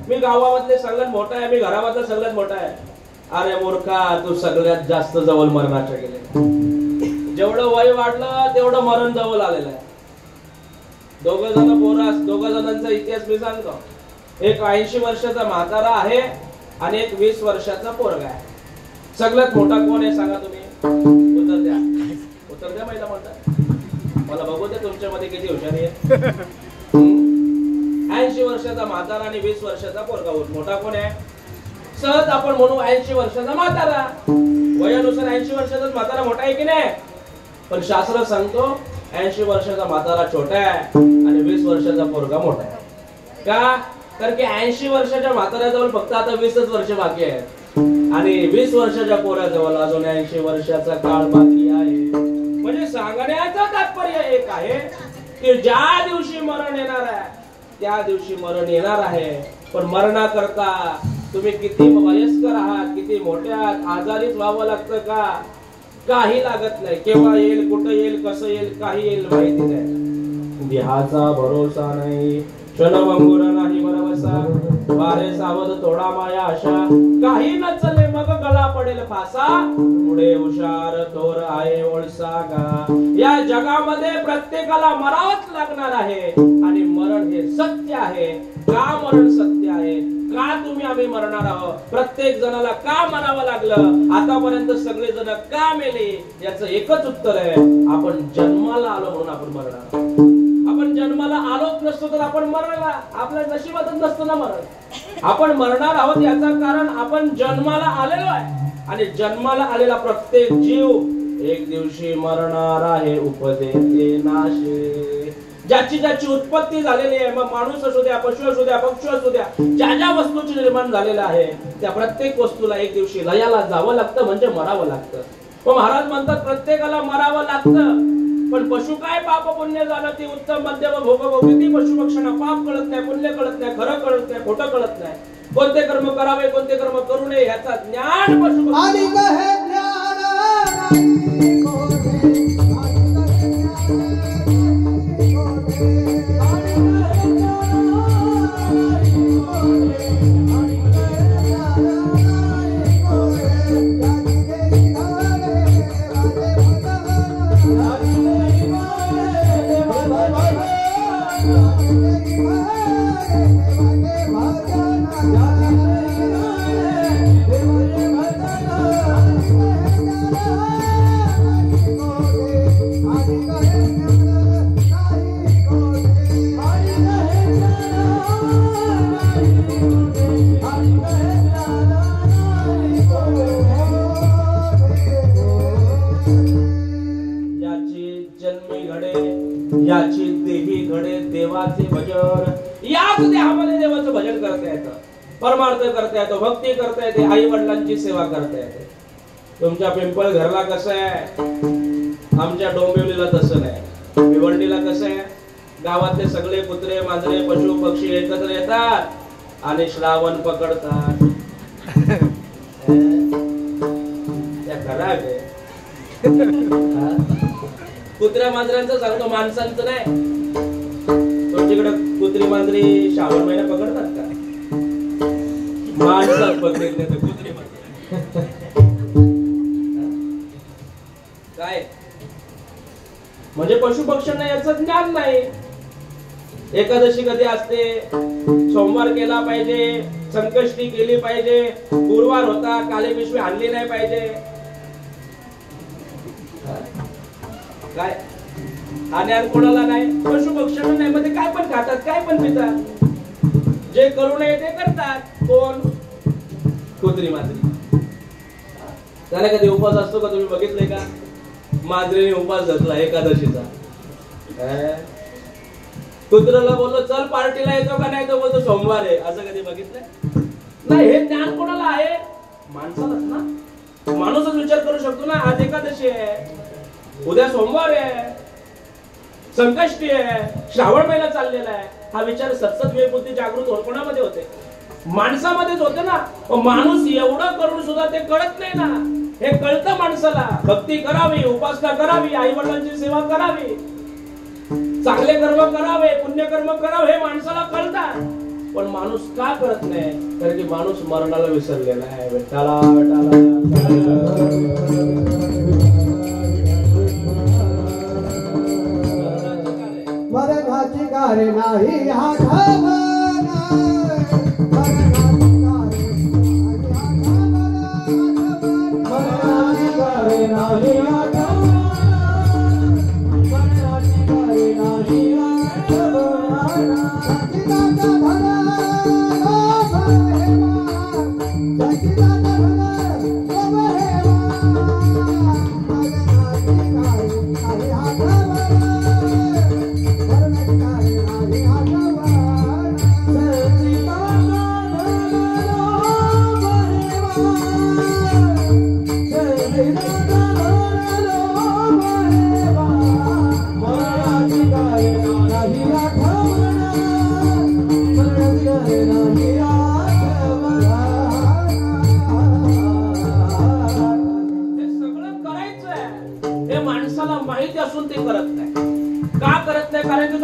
मी गावामधले सगळ्यात मोठा आहे, मी घरामधला सगळ्यात मोठा आहे. अरे मूर्खा, तू सगळ्यात जास्त जवळ मरणाच्या गेले. जेवढं वय वाढलं तेवढं मरण जवळ आलेलं आहे. दोघ जणांचा इतिहास मी सांगतो. एक 80 वर्षाचा म्हातारा आहे आणि एक 20 वर्षाचा पोरगा आहे. सगळ्यात मोठा कोण आहे सांगा तुम्ही? उत्तर द्या महिला म्हणतात. मला बघू दे तुमच्यामध्ये किती हुशारी आहे. 80 वर्षाचा म्हातारा आणि 20 वर्षाचा पोरगा. मोठा कोण आहे? सहज आपण म्हणू 80 वर्षाचा म्हातारा. वयानुसार 80 वर्षाचा म्हातारा मोठा आहे की नाही? पण शास्त्र सांगतो 80 वर्षाचा म्हातारा छोटा आहे आणि 20 वर्षाचा पोरगा मोठा आहे. का? कारण की 80 वर्षाच्या म्हाताऱ्याजवळ फक्त आता 20च वर्ष बाकी आहेत आणि 20 वर्षाच्या पोराजवळ अजून 80 वर्षाचा काळ बाकी आहे. म्हणजे सांगण्याचं तात्पर्य एक आहे की ज्या दिवशी मरण येणार आहे त्या दिवशी मरण येणार आहे. पण मरणाकरता तुम्ही किती वयस्कर आहात, किती मोठे आहात, आजारीच व्हावं लागतं का? काही लागत नाही. केव्हा येईल, कुठं येईल, कसं येईल, काही येईल माहिती नाही. देहाचा भरोसा नाही, क्षणभंगुर नाही भरवसा, वारे सावध तोडा माया आशा, काही न चले मग गळा पडेल फासा, पुढे हुशार थोर आहे ओळसा गा. या जगामध्ये प्रत्येकाला मरावंच लागणार आहे आणि मरण हे सत्य आहे. का मरण सत्य आहे? का आम्ही मरणार आहोत? प्रत्येक जणाला का मरावं लागलं? आतापर्यंत सगळे जण का मेले? याचं एकच उत्तर आहे, आपण जन्माला आलो म्हणून आपण मरणार. आपण जन्माला आलोच नसतो तर आपण मरणार, आपल्या नशिबातच नसतो ना मरण. आपण मरणार आहोत याचं कारण आपण जन्माला आलेलो आहे. आणि जन्माला आलेला प्रत्येक जीव एक दिवशी मरणार आहे उपदेते नाशे. ज्याची ज्याची उत्पत्ती झालेली आहे, मग माणूस असू द्या, पशु असू द्या, पक्षी असू द्या, ज्या ज्या वस्तूची निर्माण झालेलं आहे त्या प्रत्येक वस्तूला एक दिवशी लयाला जावं लागतं, म्हणजे मरावं लागतं. मग महाराज म्हणतात प्रत्येकाला मरावं लागतं. पण पशु काय पाप पुण्य झालं ती उत्तम मध्यम भोग भोगती. ती पशु पक्षांना पाप कळत नाही, पुण्य कळत नाही, खरं कळत नाही, खोटं कळत नाही. कोणते कर्म करावे, कोणते कर्म करू नये याचा ज्ञान पशु याची देही घडे देवाचे भजन. याच देहामध्ये देवाचं भजन करता येतं, परमार्थ करता येतो, भक्ती करता येते, आई वडिलांची सेवा करता येते. तुमच्या पिंपळ घरला कसं आहे, आमच्या डोंबिवलीला तसं नाही. भिवंडीला कसं आहे, गावातले सगळे कुत्रे मांजरे पशु पक्षी एकत्र येतात आणि श्रावण पकडतात. त्या खरा आहे कुत्र्या मांजरांचं सांगतो, माणसांचं नाही. तुमच्याकडे कुत्री मांजरी श्रावण महिना पकडतात का? माणसात पकडत नाही, कुत्री काय म्हणजे पशु पक्ष्यांना याचं ज्ञान नाही. एकादशी कधी असते, सोमवार केला पाहिजे, संकष्टी केली पाहिजे, गुरुवार होता काले पिशवी आणली नाही पाहिजे. काय आणि कोणाला नाही, पशु पक्ष्यांना नाही. मध्ये काय पण खातात, काय पण पितात, जे करू नये ते करतात. कोण? कुत्री मांजरी. त्याला कधी उपवास असतो का तुम्ही बघितले का? मांजरीने उपवास धरला एकादशीचा. कुत्र्याला बोललो चल पार्टीला येतो का नाही, तो बोलतो सोमवार आहे. असं कधी बघितलंय? नाही. हे ज्ञान कोणाला आहे? माणसालाच ना. माणूसच विचार करू शकतो ना, आज एकादशी आहे, उद्या सोमवार आहे, संकष्टी आहे, श्रावण महिना चाललेला आहे. हा विचार सतत वेळपुरती जागृत कोणामध्ये होते? माणसामध्येच होते ना. माणूस एवढं करून सुद्धा ते कळत नाही ना. हे कळतं माणसाला. भक्ती करावी, उपासना करावी, आई वडिलांची सेवा करावी, चांगले कर्म करावे, पुण्यकर्म करावे, हे माणसाला कळतात. पण माणूस का करत नाही? कारण की माणूस मरणाला विसरलेला आहे. विठ्ठला मरणाची गारे नाही आठवण, मरणाची गारे नाही आठवण, मरणाची गारे नाही आठवण.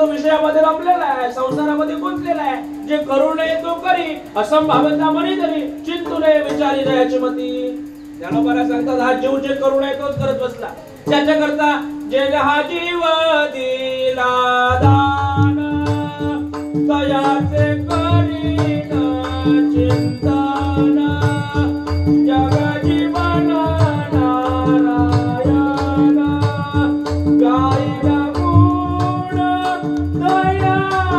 विषयामध्ये रमलेला आहे, संसारामध्ये गुंतलेला आहे. जे करू नये तो करी, असंभाव्यता मनी तरी चिंतू नये विचारी जयाची मती. ज्ञानोबा सांगतात हा जीव जे करू नये तोच करत बसला. त्याच्याकरता जे हा जीव दिला दान, दयाचे करीन चिंतन, जग जीवन नारायण, गायला गुण दयाचे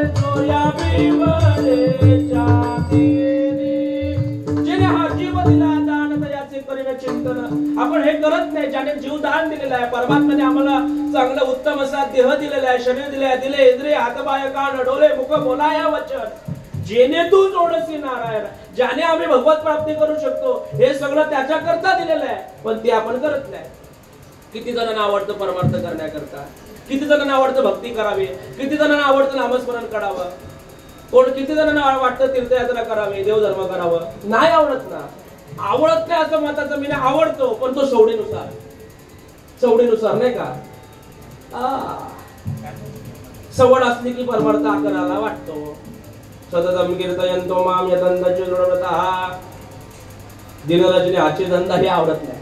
जोया बिवरेच्या तिरी. जिने हा जीव दिला आपण हे करत नाही. ज्याने जीव दान दिलेला आहे, परमात्म्याने आम्हाला चांगला उत्तम असा देह दिलेला आहे, शरीर दिले इंद्रिय हातपाय कान डोळे मुख बोलाया वचन, जेणे तू जोडसी नारायण, ज्याने आम्ही भगवत प्राप्ती करू शकतो, हे सगळं त्याच्या करता दिलेलं आहे, पण ते आपण करत नाही. किती जणांना आवडतं परमार्थ करण्याकरता, किती जणांना आवडतं भक्ती करावी, किती जणांना आवडतं नामस्मरण करावं, कोण किती जणांना वाटतं तीर्थयात्रा करावी, देवधर्म करावं. नाही आवडत ना, आवडत नाही असं मताचं मी नाही, आवडतो पण तो सवडीनुसार नाही का. सवड असली की परमार्थ करायला वाटतो. सततम कीर्तयन्तो माम यतन्त दृढव्रतः, दिनरजनी हाची धंदा हे आवडत नाही.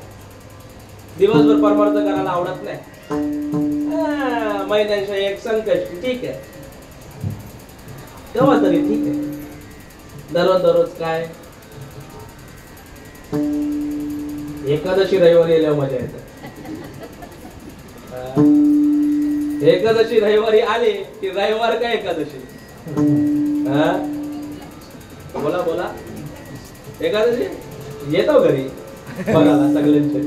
दिवसभर परमार्थ करायला आवडत नाही. महिन्याच्या एक संकष्टी ठीक आहे, तेव्हा तरी ठीक आहे. दररोज काय एकादशी रविवारी आल्यावर मजा येते. एकादशी रविवारी आली की रविवार काय एकादशी. बोला एकादशी येतो घरी बघायला सगळ्यांचे.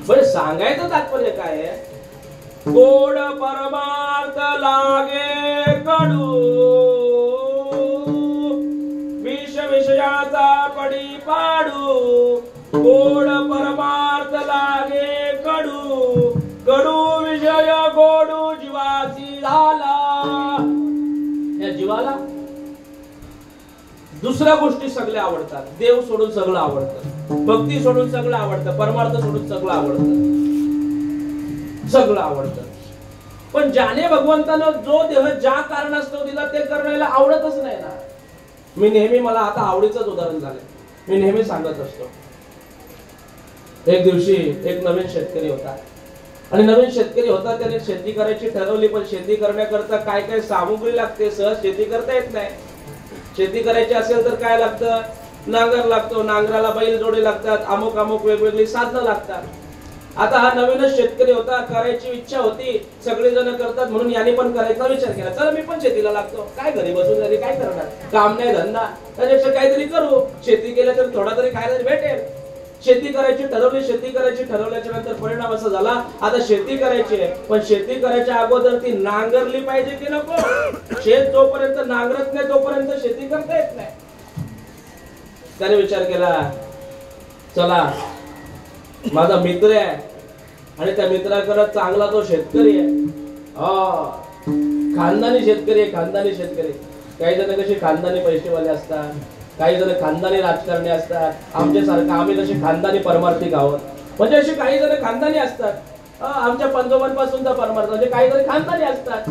बरं सांगायचं तात्पर्य काय आहे, गोड परमार्थ लागे कडू, विषयाचा पडी पाडू. गोड परमार्थ लागे कडू, कडू विषय गोडू जीवाची झाला. या जीवाला दुसऱ्या गोष्टी सगळ्या आवडतात. देव सोडून सगळं आवडतं, भक्ती सोडून सगळं आवडतं, परमार्थ सोडून सगळं आवडतं. पण ज्याने भगवंतानं जो देह ज्या कारणास्तव दिला ते करायला आवडतच नाही ना. मी नेहमी, मला आता आवडीचंच उदाहरण झालं, मी नेहमी सांगत असतो. एक दिवशी एक नवीन शेतकरी होता, आणि नवीन शेतकरी होता, त्याने शेती करायची ठरवली, पण शेती करण्याकरता काय काय सामुग्री लागते, सहज शेती करता येत नाही. शेती करायची असेल तर काय लागतं, नांगर लागतो, नांगराला बैल जोडे लागतात, अमुक वेगवेगळी साधनं लागतात. आता हा नवीनच शेतकरी होता, करायची इच्छा होती, सगळे जण करतात म्हणून याने पण करायचा विचार केला, चला मी पण शेतीला लागतो. काय घरी बसून घरी काय करणार, काम नाही धंदा, त्याच्यापेक्षा काहीतरी करू. शेती केल्या तर थोडा तरी खायला भेटेल. शेती करायची ठरवली, शेती करायची ठरवल्याच्या नंतर परिणाम असा झाला, आता शेती करायची आहे, पण शेती करायच्या अगोदर ती नांगरली पाहिजे की नको. शेत जोपर्यंत नांगरत नाही तोपर्यंत शेती करता येत नाही. त्याने विचार केला, चला माझा मित्र आहे आणि त्या मित्राकडे चांगला तो शेतकरी आहे, खानदानी शेतकरी आहे, खानदानी शेतकरी. काही जण कसे खानदानी पैसेवाले असतात, काही जण खानदानी राजकारणी असतात, आमच्यासारखं आम्ही कसे खानदानी परमार्थिक आहोत. म्हणजे असे काही जण खानदानी असतात, आमच्या पंजोबांपासूनचा परमार्थ, म्हणजे काही जण खानदानी असतात.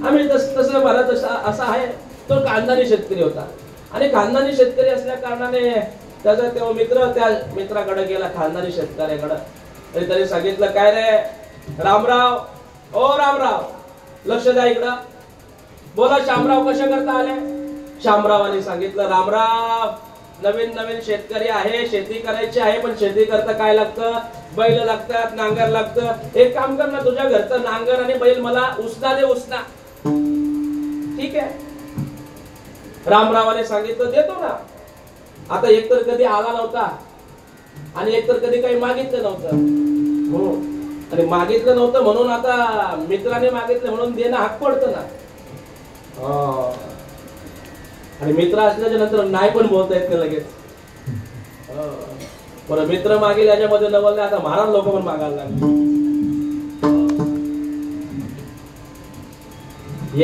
आम्ही तसं भारत असा आहे. तो खानदानी शेतकरी होता, आणि खानदानी शेतकरी असल्या कारणाने त्याचा तो मित्र त्या मित्राकडे गेला, खानदानी शेतकऱ्याकडे. तरी त्याने सांगितलं, काय रे रामराव, ओ रामराव, लक्ष द्या इकडं, बोला शामराव कशा करता आले. शामरावाने सांगितलं, रामराव नवीन शेतकरी आहे, शेती करायची आहे, पण शेती करता काय लागतं, बैल लागतात, नांगर लागतं. एक काम कर ना, तुझ्या घरचं नांगर आणि बैल मला उसना दे, उसना. ठीक आहे, रामरावाने सांगितलं, देतो ना. आता एकतर कधी आला नव्हता, आणि एकतर कधी काही मागितलं नव्हतं, आणि मागितलं नव्हतं म्हणून आता मित्राने मागितलं म्हणून देणं हाक पडतं ना. आणि मित्र असल्याच्या नंतर नाही पण बोलता येत नाही लगेच. बरं, मित्र मागेल याच्यामध्ये नवल नाही, आता महाराज लोक पण मागायला लागले.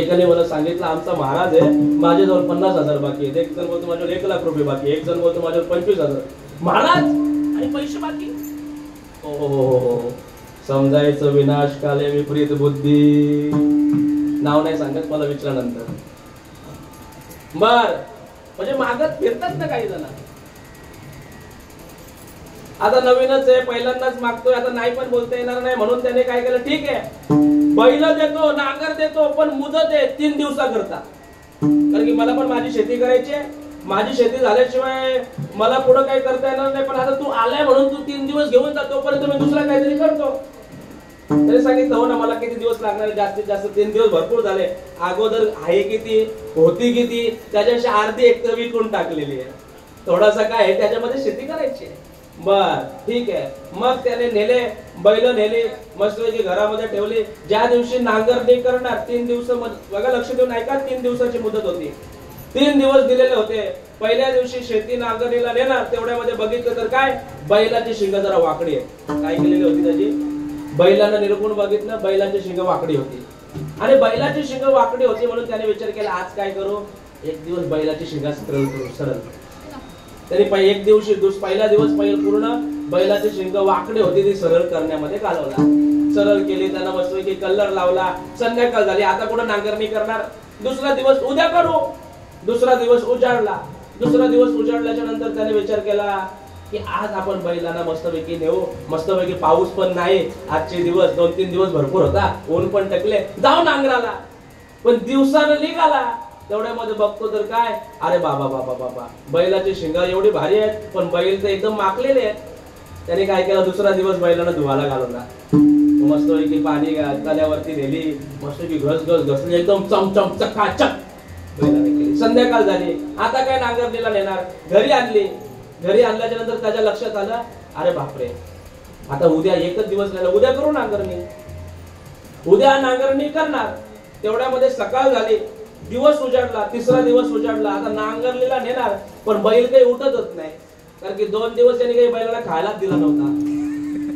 एकाने मला सांगितलं, आमचा महाराज आहे, माझ्याजवळ 50,000 बाकी आहेत. एक जण बोलतो माझ्यावर 1,00,000 रुपये बाकी, एक जण बोलतो माझ्यावर 25,000. महाराज आणि पैसे बाकी. हो, समजायचं विनाश काले विपरीत बुद्धी. नाव नाही सांगत, मला विचारल्यानंतर. बर, म्हणजे मागत फिरतात ना काही जण. आता नवीनच आहे, पहिल्यांदाच मागतोय, आता नाही पण बोलता येणार नाही, म्हणून त्याने काय केलं, ठीक आहे बैल देतो, नांगर देतो, पण मुदत आहे 3 दिवसाकरता. कारण की मला पण माझी शेती करायची आहे, माझी शेती झाल्याशिवाय मला पुढे काही करता येणार नाही. पण आता तू आलाय म्हणून तू 3 दिवस घेऊन जा, तोपर्यंत मी दुसरा काहीतरी करतो. त्याने सांगितलं, हो ना, मला किती दिवस लागणार, जास्तीत जास्त 3 दिवस भरपूर झाले. अगोदर आहे किती, होती किती, त्याच्याशी अर्धी एक तर विकून टाकलेली आहे. थोडासा काय आहे त्याच्यामध्ये शेती करायची आहे. बर ठीक आहे. मग त्याने नेले, बैल नेले, मस्तपैकी घरामध्ये ठेवले. ज्या दिवशी नांगरणी करणार 3 दिवस बघा, लक्ष देऊन ऐका, 3 दिवसाची मुदत होती. 3 दिवस दिलेले होते. पहिल्या दिवशी शेती नांगरणीला नेणार, तेवढ्यामध्ये बघितलं तर काय, बैलाची शिंग जरा वाकडी आहे. काय केलेली होती त्याची, बैलानं निरखून बघितलं, बैलाची शिंग वाकडी होती. आणि बैलाची शिंग वाकडी होती म्हणून त्याने विचार केला, आज काय करू, एक दिवस बैलाची शिंग सरळ करू. सरळ त्यांनी एक दिवशी पहिला दिवस पूर्ण बैलाची शिंग वाकडी होती ती सरळ करण्यामध्ये घालवला. सरळ केली, त्यांना मस्तपैकी कलर लावला. संध्याकाळ झाली, आता कुठं नांगरणी करणार, दुसरा दिवस उद्या करू. दुसरा दिवस उजाडला. दुसरा दिवस उजाडल्याच्या नंतर त्याने विचार केला की आज आपण बैलांना मस्तपैकी नेऊ. मस्तपैकी पाऊस पण नाही, आजचे दिवस 2-3 दिवस भरपूर होता, ऊन पण टकले, जाऊ नांगराला. पण दिवसानं निघाला, तेवढ्यामध्ये बघतो तर काय, अरे बाबा बाबा बाबा, बैलाची शिंगा एवढी भारी आहेत पण बैल तर एकदम माकलेले आहेत. त्याने काय केलं, दुसरा दिवस बैलांना धुवायला घालवला. मस्तपैकी पाणी तल्यावरती नेली, मस्तपैकी घसली, एकदम चमचम चकाचक बैलाने केली. संध्याकाळ झाली, आता काय नांगरणीला नेणार, घरी आणली. घरी आणल्याच्या नंतर त्याच्या लक्षात आलं, अरे बापरे, आता उद्या एकच दिवस राहिला, उद्या करू नांगरणी. उद्या नांगरणी करणार. तेवढ्यामध्ये सकाळ झाली, दिवस उजाडला, तिसरा दिवस उजाडला. आता नांगरणीला नेणार, पण बैल काही उठतच नाही, कारण की 2 दिवस त्यांनी काही बैलाला खायलाच दिला नव्हता.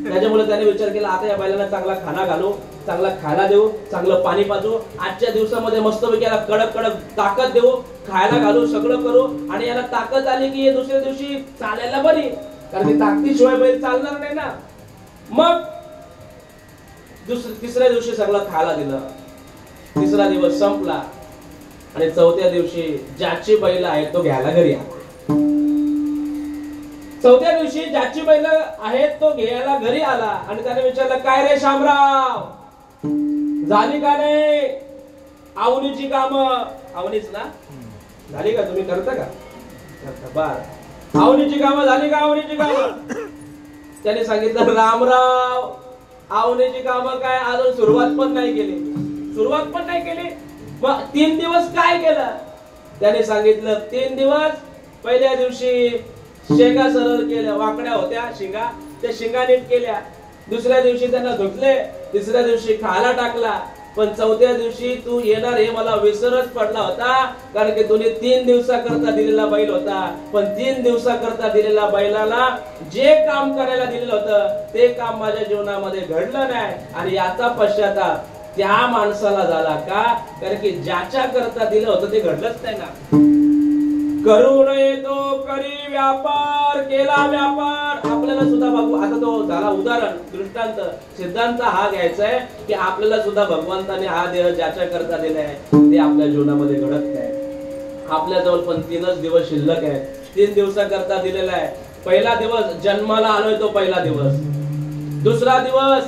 त्याच्यामुळे त्याने विचार केला, आता या बैलांना चांगला खाना घालू, चांगला खायला देऊ, चांगलं पाणी पाजू. आजच्या दिवसामध्ये मस्तपैकी याला कडक कडक ताकद देऊ, खायला घालू, सगळं करू. आणि याला ताकद आली की दुसऱ्या दिवशी चालायला बरी, कारण की ताकदीशिवाय बैल चालणार नाही ना. मग तिसऱ्या दिवशी सगळं खायला दिलं. तिसरा दिवस संपला आणि चौथ्या दिवशी ज्याची बैल आहे तो घ्यायला घरी आला. चौथ्या दिवशी ज्याची बैल आहेत तो घ्यायला घरी आला आणि त्याने विचारलं, काय रे शामराव, झाली का नाही आवनीची काम? आवनीच ना झाली का, तुम्ही करता का? बर, आवनीची कामं झाली का? आवनीची कामं. त्याने सांगितलं, रामराव, आवनीची कामं काय अजून सुरुवात पण नाही केली. सुरुवात पण नाही केली. मग 3 दिवस काय केलं? त्याने सांगितलं, 3 दिवस पहिल्या दिवशी शेंगा सरळ केल्या, वाकड्या होत्या शिंगा, त्या शिंगा नीट केल्या. दुसऱ्या दिवशी त्यांना धुतले, तिसऱ्या दिवशी खायला टाकला. पण चौथ्या दिवशी तू येणार हे मला विसरच पडला होता, कारण की तुम्ही 3 दिवसाकरता दिलेला बैल होता. पण 3 दिवसाकरता दिलेला बैलाला जे काम करायला दिलेलं होतं ते काम माझ्या जीवनामध्ये घडलं नाही. आणि याचा पश्चाताप त्या माणसाला झाला का, कारण की ज्याच्या करता दिलं होतं ते घडलंच नाही ना. करू नये तो करी व्यापार, केला व्यापार. आपल्याला सुद्धा बघू, आता तो झाला उदाहरण, दृष्टांत, सिद्धांत हा घ्यायचा आहे की आपल्याला सुद्धा भगवंताने हा देह ज्याच्या करता दिलाय ते आपल्या जीवनामध्ये घडत नाही. आपल्याजवळ पण 3च दिवस शिल्लक आहे. 3 दिवसाकरता दिलेला आहे. पहिला दिवस जन्माला आलोय तो पहिला दिवस, दुसरा दिवस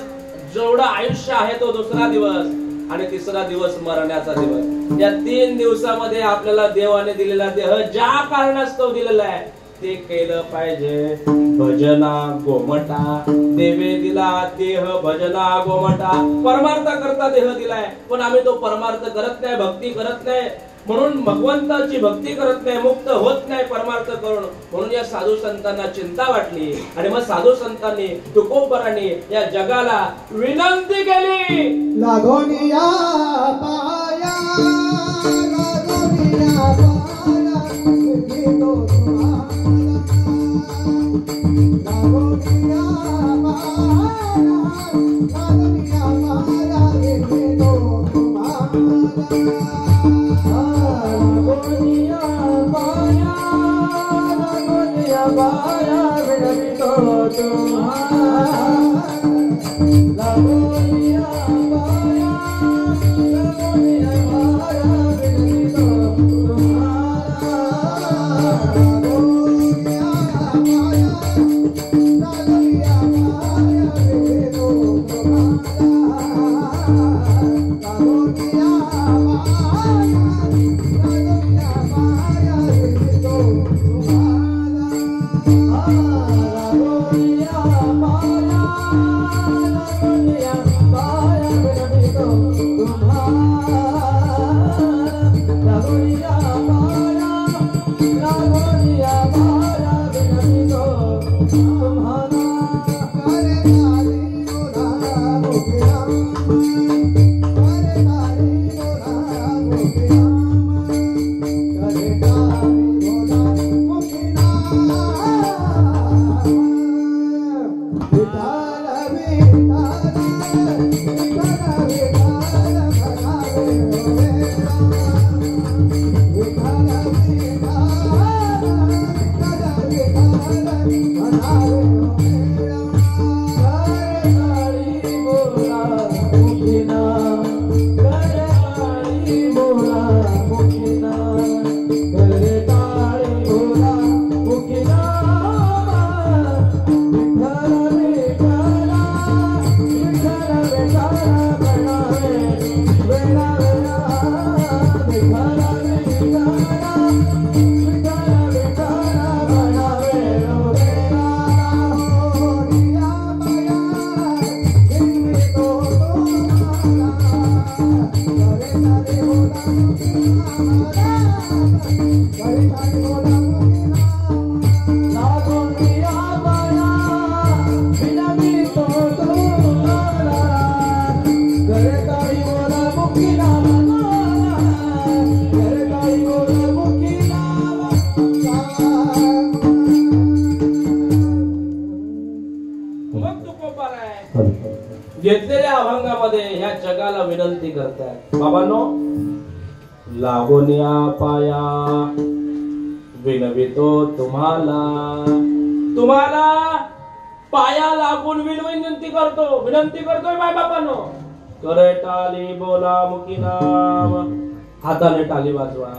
जेवढं आयुष्य आहे तो दुसरा दिवस, आणि तिसरा दिवस मरण्याचा दिवस. या 3 दिवसामध्ये आपल्याला देवाने दिलेला देह ज्या कारणास्तव दिलेला आहे ते केलं पाहिजे. भजना गोमटा देवे दिला देह, भजना गोमटा. परमार्थ करता देह दिलाय, पण आम्ही तो परमार्थ करत नाही, भक्ती करत नाही. म्हणून भगवंताची भक्ती करत नाही, मुक्त होत नाही परमार्थ करून. म्हणून या साधू संतांना चिंता वाटली आणि मग साधू संतांनी, तुकोबरांनी या जगाला विनंती केली, लागोनिया पाया, लागोनिया पाया, विठो तुम्हाला. लागोनिया पाया, लागोनिया पाया, विठो तुम्हाला. लागोनिया पाया, लागोनिया पाया, विठो तुम्हाला. लागोनिया पाया, लागोनिया पाया, विठो तुम्हाला. लागोनिया पाया, लागोनिया पाया, विठो तुम्हाला. लागोनिया पाया, लागोनिया पाया, मग तुकोबार आहे घेतलेल्या अभंगामध्ये ह्या जगाला विनंती करतायत, बाबांनो लागोनिया पाया विनवितो तुम्हाला, तुम्हाला पाया लागून विनंती करतोय माय बापांनो. करे टाली बोला मुखी नाम, हाताने टाली वाजवा,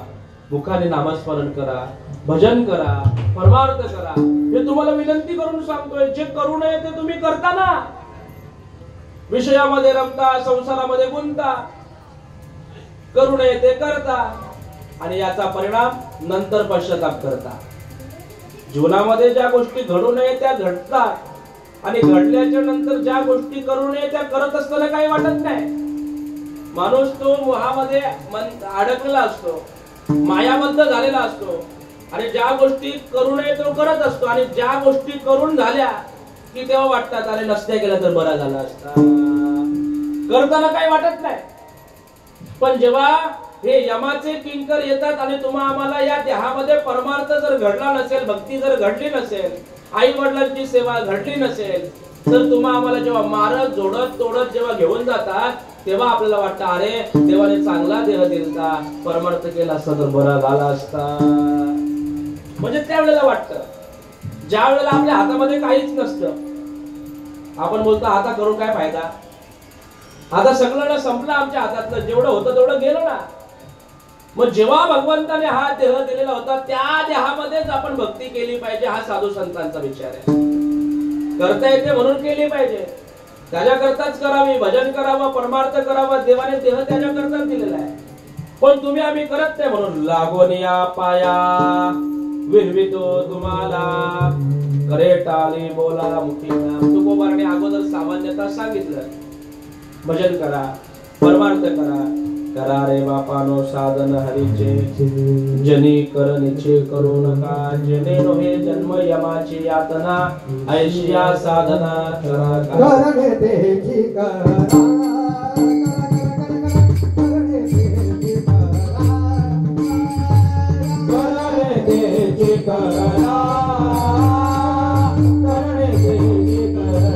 मुखाने नामस्मरण करा, भजन करा, परमार्थ करा, हे तुम्हाला विनंती करून सांगतोय. जे करू नये ते तुम्ही करता ना, विषयामध्ये रमता, संसारामध्ये गुंता, करू नये ते करता आणि याचा परिणाम नंतर पश्चाताप करता. जीवनामध्ये ज्या गोष्टी घडू नये त्या घडतात आणि घडल्याच्या नंतर ज्या गोष्टी करू नये त्या करत असताना काही वाटत नाही. माणूस तो मोहामध्ये अडकलेला असतो, मायाबद्ध झालेला असतो आणि ज्या गोष्टी करू नये तो करत असतो आणि ज्या गोष्टी करून झाल्या की तेव्हा वाटतात अरे नसत्या केल्या तर बरा झाला असता. करताना काही वाटत नाही, पण जेव्हा हे यमाचे किंकर येतात आणि तुम्हा आम्हाला या देहामध्ये परमार्थ जर घडला नसेल, भक्ती जर घडली नसेल, आई वडिलांची सेवा घडली नसेल, तर तुम्हा आम्हाला जेव्हा मारत जोडत तोडत जेव्हा घेऊन जातात तेव्हा आपल्याला वाटतं अरे देवाने चांगला देह दिलता, परमार्थ केला असता तर बरा झाला असता. म्हणजे त्यावेळेला वाटतं. ज्या वेळेला आपल्या हातामध्ये काहीच नसतं, आपण बोलतो आता करून काय फायदा, आता सगळं संपलं आमच्या हातातलं, जेवढं होतं तेवढं गेलं ना. मग जेव्हा भगवंताने हा देह दिलेला होता त्या देहामध्येच आपण भक्ती केली पाहिजे, हा साधू संतांचा विचार आहे. करता येते म्हणून केली पाहिजे, त्याच्याकरताच करावी, भजन करावं, परमार्थ करावा, देवाने देह त्याच्याकरताच दिलेला आहे. पण तुम्ही आम्ही करत नाही म्हणून लागोनिया पाया विनवितो तुम्हाला, करे टाली बोला मुखी नाम. तुकोबाराने अगोदर सामान्यतः सांगितलं, भजन करा, परमार्थ करा, करा रे बापानो साधन हरीचे, जनी करनिचे करू नका, जने नोहे जन्म यमाची यातना, ऐशिया साधना करा करणे तेची करा, करणे तेची करा, करणे तेची करा, करणे तेची करा,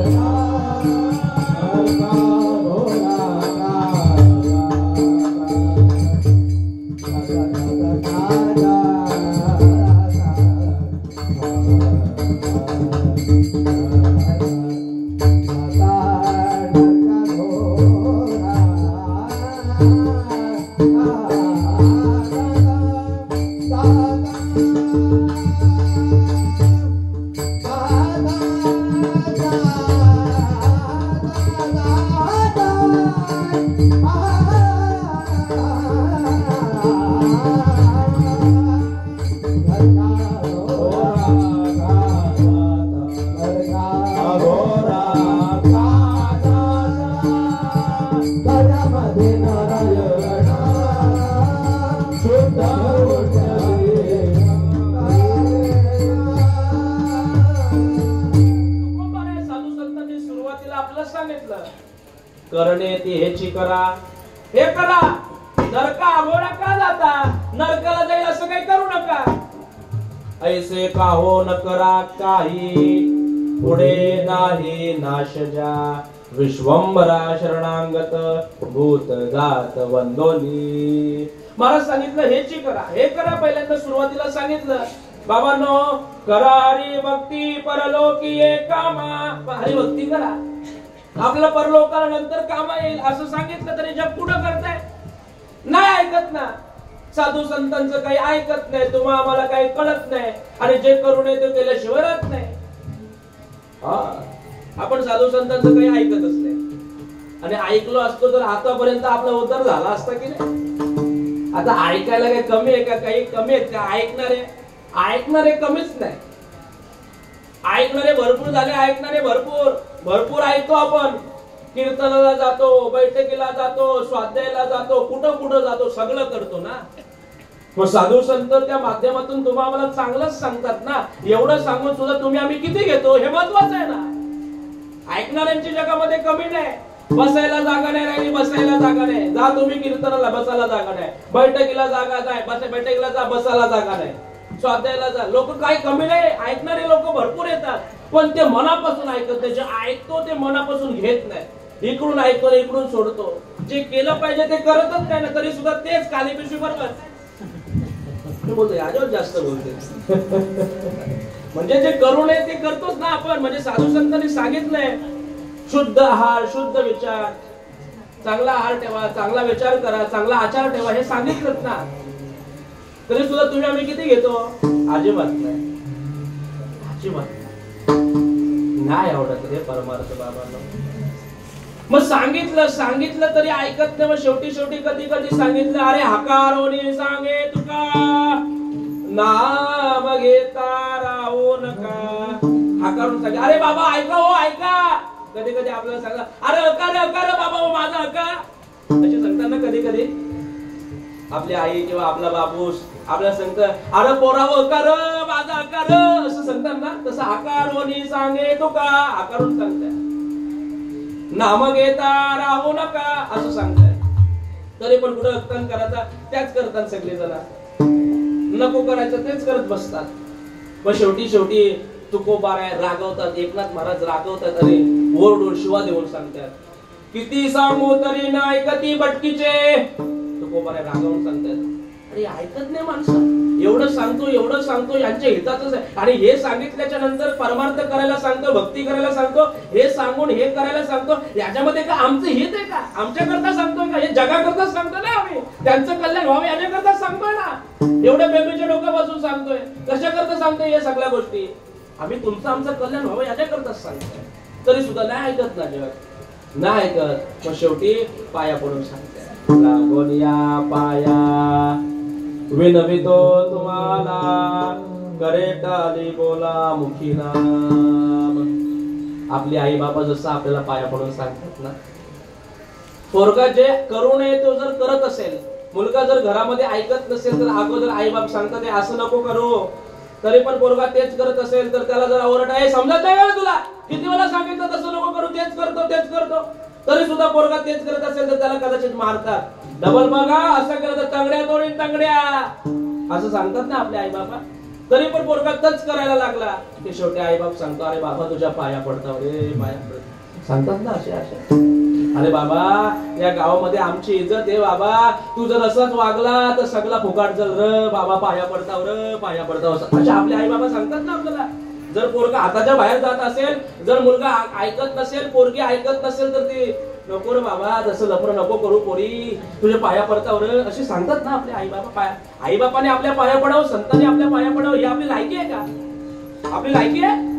करणे ती हेची करा, हे करा. नरका अघोरा का जाता, नरकाला जाईल असं काही करू नका. ऐसे का हो न करा काही, पुढे नाही नाश जा, विश्वंभरा शरणांगत भूत जात वंदोनी. महाराज सांगितलं हेची करा, हे करा. पहिल्यांदा सुरुवातीला सांगितलं बाबांनो करा हरी भक्ती परलोकी कामा, हरिभक्ती करा, आपलं परलोकाला नंतर कामा येईल असं सांगितलं तरी जग पुढं करताय, नाही ऐकत ना. साधू संतांचं काही ऐकत नाही, तुम्हा आम्हाला काही कळत नाही आणि जे करू नये ते केल्याशिवाय राहत नाही. आपण साधू संतांचं काही ऐकतच नाही आणि ऐकलो असतो तर आतापर्यंत आपला उद्धार झाला असता की नाही. आता ऐकायला काही कमी आहे का, काही कमी आहेत का? ऐकणारे कमीच नाही, ऐकणारे भरपूर झाले. ऐकणारे भरपूर ऐकतो. आपण कीर्तनाला जातो, बैठकीला जातो, स्वाध्यायाला जातो, कुठं जातो, सगळं करतो ना. मग साधू संत त्या माध्यमातून तुम्हाला चांगलंच सांगतात ना. एवढं सांगून सुद्धा तुम्ही आम्ही किती घेतो हे महत्वाचं आहे ना. ऐकणाऱ्यांची जगामध्ये कमी नाही. बसायला जागा नाही राहिली, बसायला जागा नाही. जा तुम्ही कीर्तनाला, बसायला जागा नाही. बैठकीला जागा नाही, बैठकीला जा, बसायला जागा नाही. स्वाध्यायाला जा, लोक काही कमी नाही. ऐकणारे लोक भरपूर येतात, पण ते मनापासून ऐकत नाही. जे ऐकतो ते मनापासून घेत नाही. इकडून ऐकतो, इकडून सोडतो. जे केलं पाहिजे ते करतच नाही ना, तरी सुद्धा तेच काली पिशवी बरोबर बोलतोय. आजवर जास्त बोलते. म्हणजे जे करू नये ते करतोच ना आपण. म्हणजे साधू संतांनी सांगितलंय शुद्ध आहार, शुद्ध विचार, चांगला आहार ठेवा, चांगला विचार करा, चांगला आचार ठेवा, हे सांगितलंच ना. तरी सुद्धा तुम्ही आम्ही किती घेतो? अजिबात नाही, अजिबात नाही आवडत रे परमार्थ बाबांना. मग सांगितलं तरी ऐकत नाही. मग शेवटी कधी सांगितलं, अरे हकारोनी सांगे तुका, नाम घेता राहू नका. हकारून सांगे, अरे बाबा ऐका हो ऐका. कधी आपल्याला सांगा, अरे अकार बाबा माझा अका. असे सांगतात ना कधी आपली आई किंवा आपला बापूस आपल्याला सांगतं, अरे पोराव अकार माझा अकार, असं सांगतात ना. तसं हकारोनी सांगे तुका, हकारून सांगताय. नाम घेता राहू नका असं सांगताय. तरी पण कुठं अक्कन करायचा त्याच करतात सगळे जण. नको करायचं तेच करत बसतात. पण शेवटी तुकोबा रागवतात. एकनाथ महाराज रागवतात. अरे ओरडून शिवा देऊन सांगतात. किती सांगू तरी ना ऐकती भटकीचे. तुकोबा रागवून सांगतात. अरे ऐकत नाही माणसं. एवढं सांगतो यांच्या हितातच आहे. आणि हे सांगितल्याच्या नंतर परमार्थ करायला सांगतो, भक्ती करायला सांगतो, हे सांगून हे करायला सांगतो. याच्यामध्ये का आमचं हित आहे का? आमच्या करता सांगतोय का? हे जगाकरता सांगतो ना आम्ही. त्यांचं कल्याण व्हावं याच्याकरता सांगतोय ना. एवढे बेबीचे डोकं बसून सांगतोय. कशा करता सांगतोय या सगळ्या गोष्टी? आम्ही तुमचं आमचं कल्याण व्हावं याच्याकरताच सांगतोय. तरी सुद्धा नाही ऐकत ना जग, नाही ऐकत. मग शेवटी पाया पडून सांगतोय, लागून या पाया विनवितो तुम्हाला, करे टाली बोला मुखी नाम. आपली आई बाबा जसं आपल्याला पाया पडून सांगतात ना. पोरगा जे करू नये तो जर करत असेल, मुलगा जर घरामध्ये ऐकत नसेल तर अगोदर आई बाप सांगतात असं नको करू. तरी पण पोरगा तेच करत असेल तर त्याला जरा ओरडा, आहे समजत नाही का तुला? किती वेळा सांगितलं तसं नको करू, तेच करतो. तरी सुद्धा पोरगा तेच करत असेल तर त्याला कदाचित मारतात. डबल बघा असं करत तंगड्या तोडीन तंगड्या असं सांगतात ना आपले आई बाबा. तरी पण पोरगा तच करायला लागला की शेवटी आई बाप सांगतो, अरे बाबा तुझ्या पाया पडता रे, पाया पडत सांगतात ना असे. अरे बाबा या गावामध्ये आमची इज्जत आहे बाबा, तू जर असंच वागला तर सगळा फुकाट जल र बाबा, पाया पडताव असे आपले आई बाबा सांगतात ना आपल्याला. जर पोरगा हाताच्या बाहेर जात असेल, जर मुलगा ऐकत नसेल, पोरगी ऐकत नसेल तर ते नको रे बाबा, जसं लफरं नको करू पोरी, तुझ्या पाया पडताव रे असे सांगतात ना आपले आई बाबा. आई बापाने आपल्या पाया पडावं, संतांनी आपल्या पाया पडावं ही आपली लायकी आहे का? आपली लायकी आहे?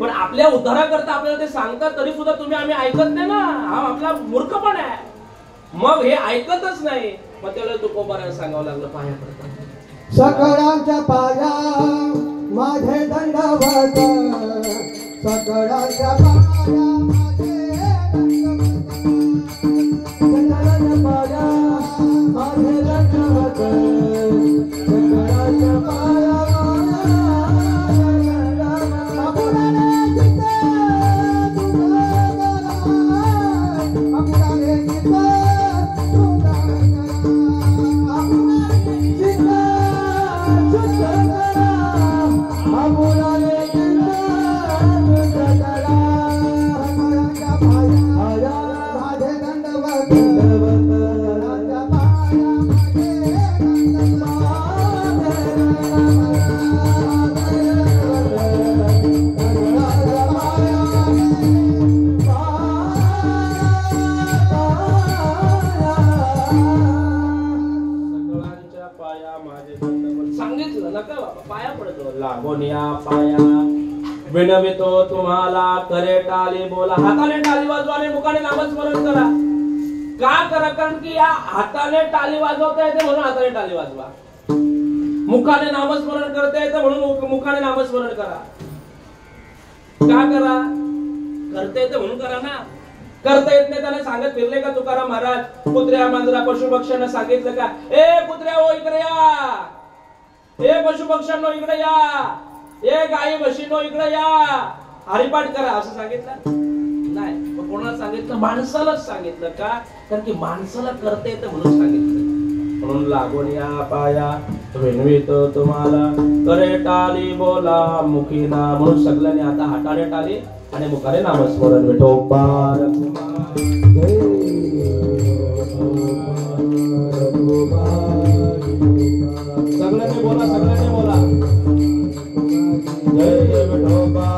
पण आपल्या उद्धाराकरता आपल्याला ते सांगतात तरी सुद्धा तुम्ही आम्ही ऐकत नाही ना. हा आपला मूर्खपण आहे. मग हे ऐकतच नाही. मग त्याला तुकोबाराला सांगावं लागलं पाया पडतात. सकळांच्या पाया माझे दंडवत, सकळांच्या पाया माझे दंडवत, सकळांच्या पाया विनवितो तुम्हाला, करे टाली बोला. हाताने टाली वाजवा आणि मुखाने नामस्मरण करा. का करा? कारण की या हाताने टाली वाजवता येते म्हणून हाताने टाली वाजवा. मुखाने नामस्मरण करता येते म्हणून मुखाने नामस्मरण करा. का करा? करता येते म्हणून करा ना. करता येत नाही त्याने सांगत फिरले का तुकाराम महाराज? कुत्र्या मांजरा पशु पक्ष्यांना सांगितलं का, ए कुत्र्या हो इकडे या, हे पशु पक्ष्यांनो इकडे या, हे गाई म्हशींनो इकडे या, हरिपाठ करा असं सांगितलं नाही. मग कोणाला सांगितलं? माणसालाच सांगितलं. का? कारण की माणसाला करता येतं म्हणून सांगितलं. म्हणून लागून या पाया विनवित तुम्हाला, करे टाली बोला मुखी ना. म्हणून सगळ्यांनी आता हाताने टाली आणि मुखाने नामस्मरण. विठोबा सगळ्यांनी बोला, सगळ्यांनी बोला. जय विठोबा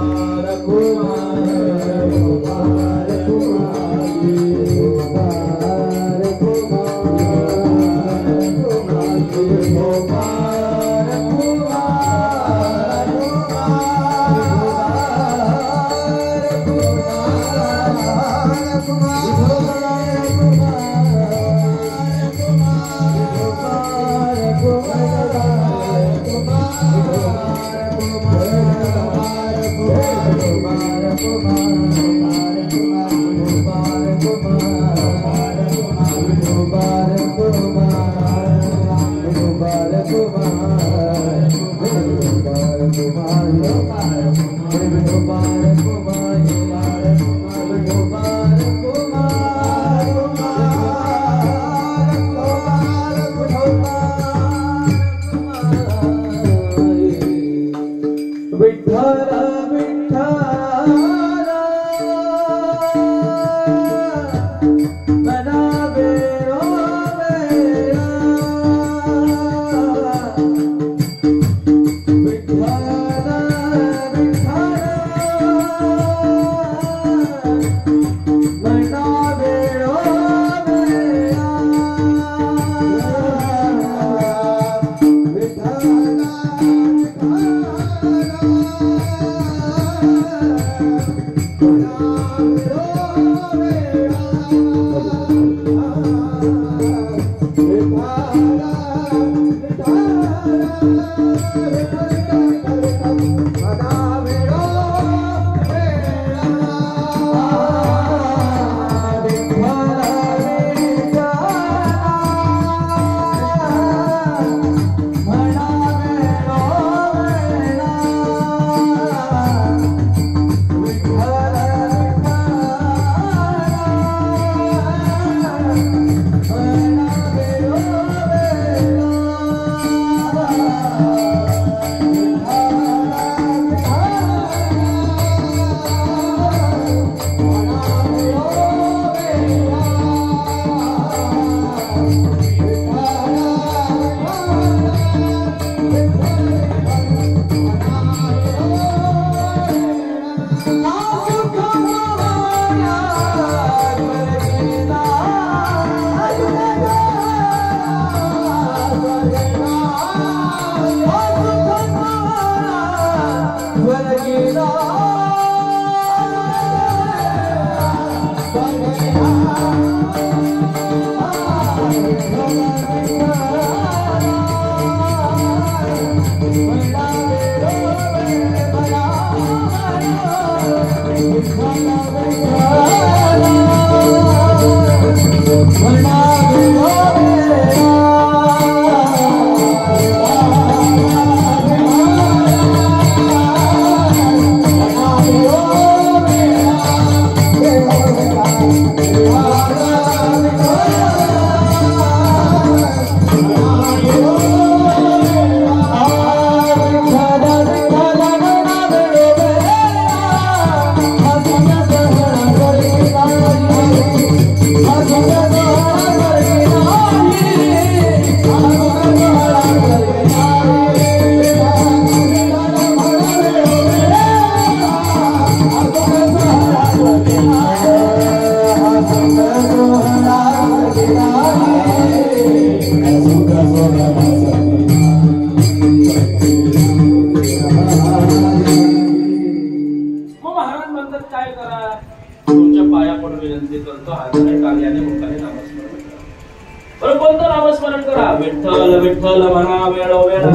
विठ्ठल विठ्ठल म्हणा वेळोवेळा,